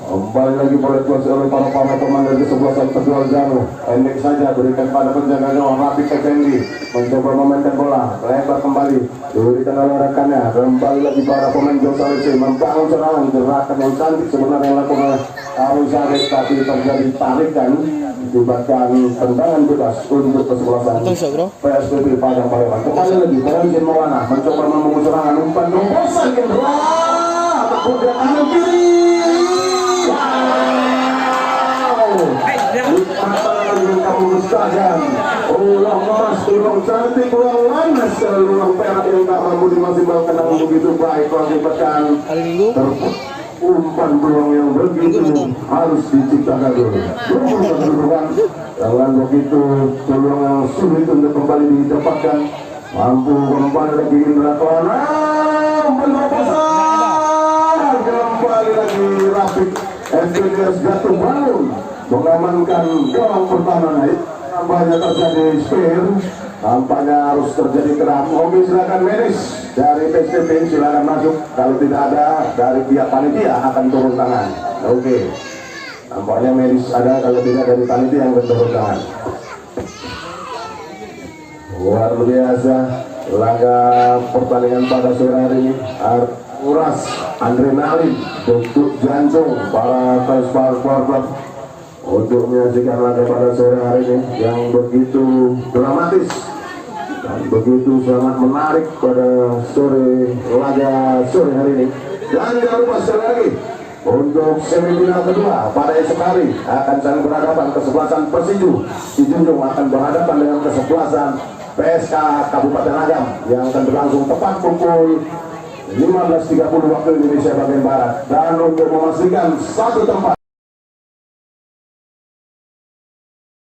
Kembali lagi boleh kuasai oleh para pemain dari kesebelasan Teguh Aljano, pendek saja berikan pada penjaga gawang Rafiq Effendi mencoba memainkan bola lebar kembali diberikan oleh rekannya. Kembali lagi para pemain Josal FC membangun serangan, gerakan yang cantik sebenarnya yang dilakukan oleh Karel Sadep, tapi terjadi tarikan akibatkan tendangan bebas untuk kesebelasan PSPB Padang Panjang. Kembali lagi Roger Maulana mencoba membangun serangan, umpan nombosan Indra kemudian kanan kiri. Kamu saja ulang emas, ulang cantik, ulang manis, ulang perak yang tak mampu dimaksimalkan dengan begitu baik mengakibatkan umpan peluang yang begitu harus diciptakan dulu. Dengan begitu peluang yang sulit untuk kembali didapatkan, mampu kembali lagi Indra Kelana, kembali lagi Rafiq Effendi jatuh bangun mengamankan gawang pertahanan. Nampaknya terjadi spare, nampaknya harus terjadi keram. Oke, silakan medis dari PSPB silakan masuk. Kalau tidak ada dari pihak panitia akan turun tangan. Oke, nampaknya medis ada, kalau tidak dari panitia yang akan turun tangan. Luar biasa laga pertandingan pada sore hari ini. Uras adrenalin, bentuk jantung para fans Club untuk menyaksikan laga pada sore hari ini yang begitu dramatis dan begitu sangat menarik pada laga sore hari ini. Dan jangan lupa sekali lagi untuk semifinal kedua pada esok hari akan saling berhadapan. Kesebelasan Persiju Junjung akan berhadapan dengan kesebelasan PSK Kabupaten Agam yang akan berlangsung tepat pukul 15.30 waktu Indonesia bagian Barat. Dan untuk memastikan satu tempat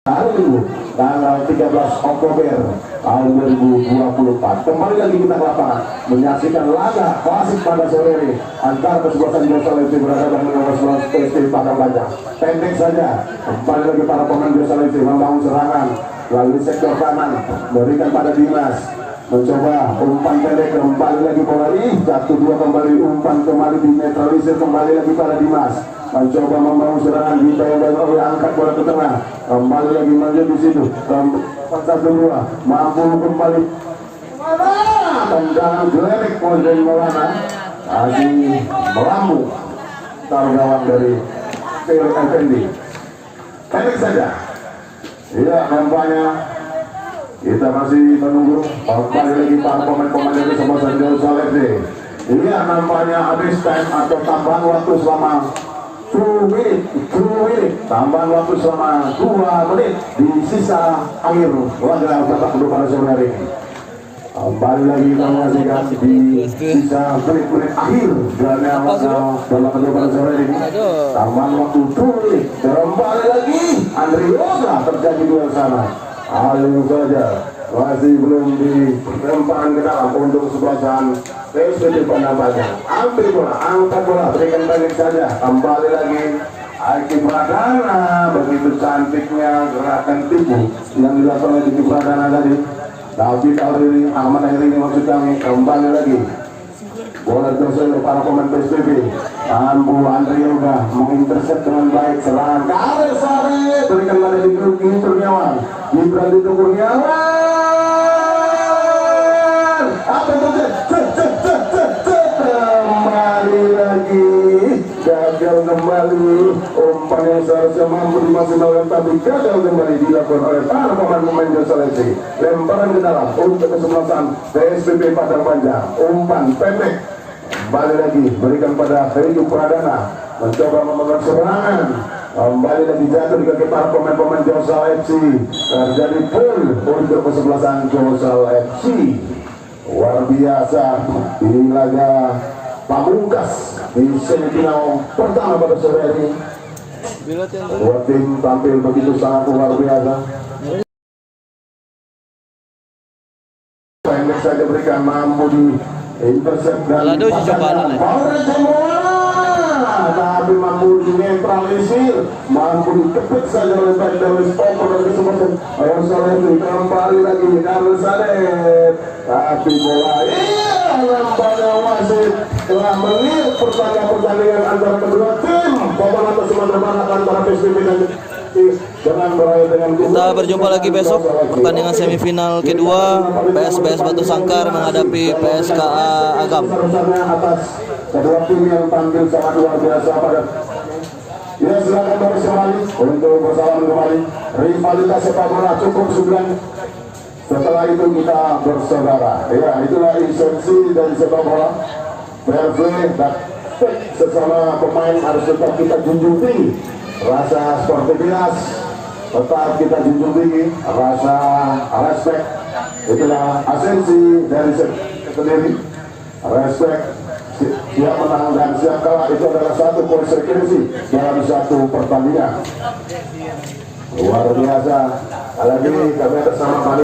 hari Minggu tanggal 13 Oktober tahun 2024 kembali lagi kita ke lapangan menyaksikan laga klasik pada sore ini antara kesebelasan Josal FC berhadapan dengan kesebelasan PSPB Padang Panjang. Pendek saja kembali lagi para pemain Josal FC membangun serangan melalui sektor kanan, berikan pada Dimas mencoba umpan pendek, kembali lagi bola jatuh dua, kembali umpan kembali dinetralisir, kembali lagi pada Dimas mencoba membangun serangan di yang oleh angkat bola ke tengah, kembali lagi maju di situ 4-2 mampu kembali tendangan gelenek Mozen Maulana lagi melambung taruh gawang dari Phil Effendi. Pendek saja. Iya, nampaknya kita masih menunggu kembali lagi para pemain-pemain dari Sebastian Josal FC. Iya, nampaknya habis time atau tambahan waktu selama 2 menit, tambahan waktu selama 2 menit di sisa akhir laga babak kedua pada sore hari ini. Kembali lagi kita menyaksikan di sisa menit-menit akhir jalannya babak kedua pada sore hari ini. Tambahan waktu 2 menit, kembali lagi Andriosa terjadi duel sana. Ayo saja masih belum dilempar ke dalam untuk kesebelasan PSPP Padang Panjang. Ambil bola, angkat bola, berikan balik saja. Kembali lagi Aiki Pradana, begitu cantiknya gerakan tipu yang dilakukan oleh Aiki Pradana tadi. David Aureli, Ahmad Akhiri maksud kami. Kembali lagi bola terus oleh para pemain PSPP. Ambu Andri Yoga mengintercept dengan baik serangan Karir Sari, berikan pada di grup ini Kurniawan. Gibran itu Kurniawan. Apa itu? Kembali lagi gagal kembali umpan yang seharusnya mampu dimaksimalkan tapi gagal kembali dilakukan oleh para pemain Josal FC. Lemparan ke dalam untuk kesebelasan PSPP Padang Panjang. Umpan pendek kembali lagi berikan pada Heri Pradana mencoba memegang serangan. Kembali lagi jatuh di kaki para pemain Josal FC. Terjadi poin untuk kesebelasan Josal FC. Luar biasa di laga pamungkas di semifinal pertama pada sore hari. Dua tim tampil begitu sangat luar biasa. Pendek saja berikan mampu di intercept dan pasangan Maurel semua, tapi mampu dinetralisir, mampu dikepit saja oleh baik dari stopper dari kesempatan Rosalenti. Kembali lagi Carlos Sadet, tapi bola nampaknya wasit telah meniup pertandingan antara kedua tim. Papan atas Sumatera Barat antara PSPP dan kita berjumpa lagi besok pertandingan semifinal kedua PSBS Batu Sangkar menghadapi PSKA Agam. Atas kedua tim yang tampil sangat luar biasa pada. Ya, silakan Boris kembali untuk bersalaman kembali. Rivalitas sepak bola cukup 9. Setelah itu kita bersaudara. Ya, itulah esensi dari sepak bola. Fair play dan sesama pemain harus tetap kita junjung tinggi. Rasa sportivitas tetap kita junjung tinggi, rasa respect itulah esensi dari sendiri. Respect, siap menang dan siap kalah itu adalah satu konsekuensi dalam satu pertandingan. Luar biasa. Lagi kami bersama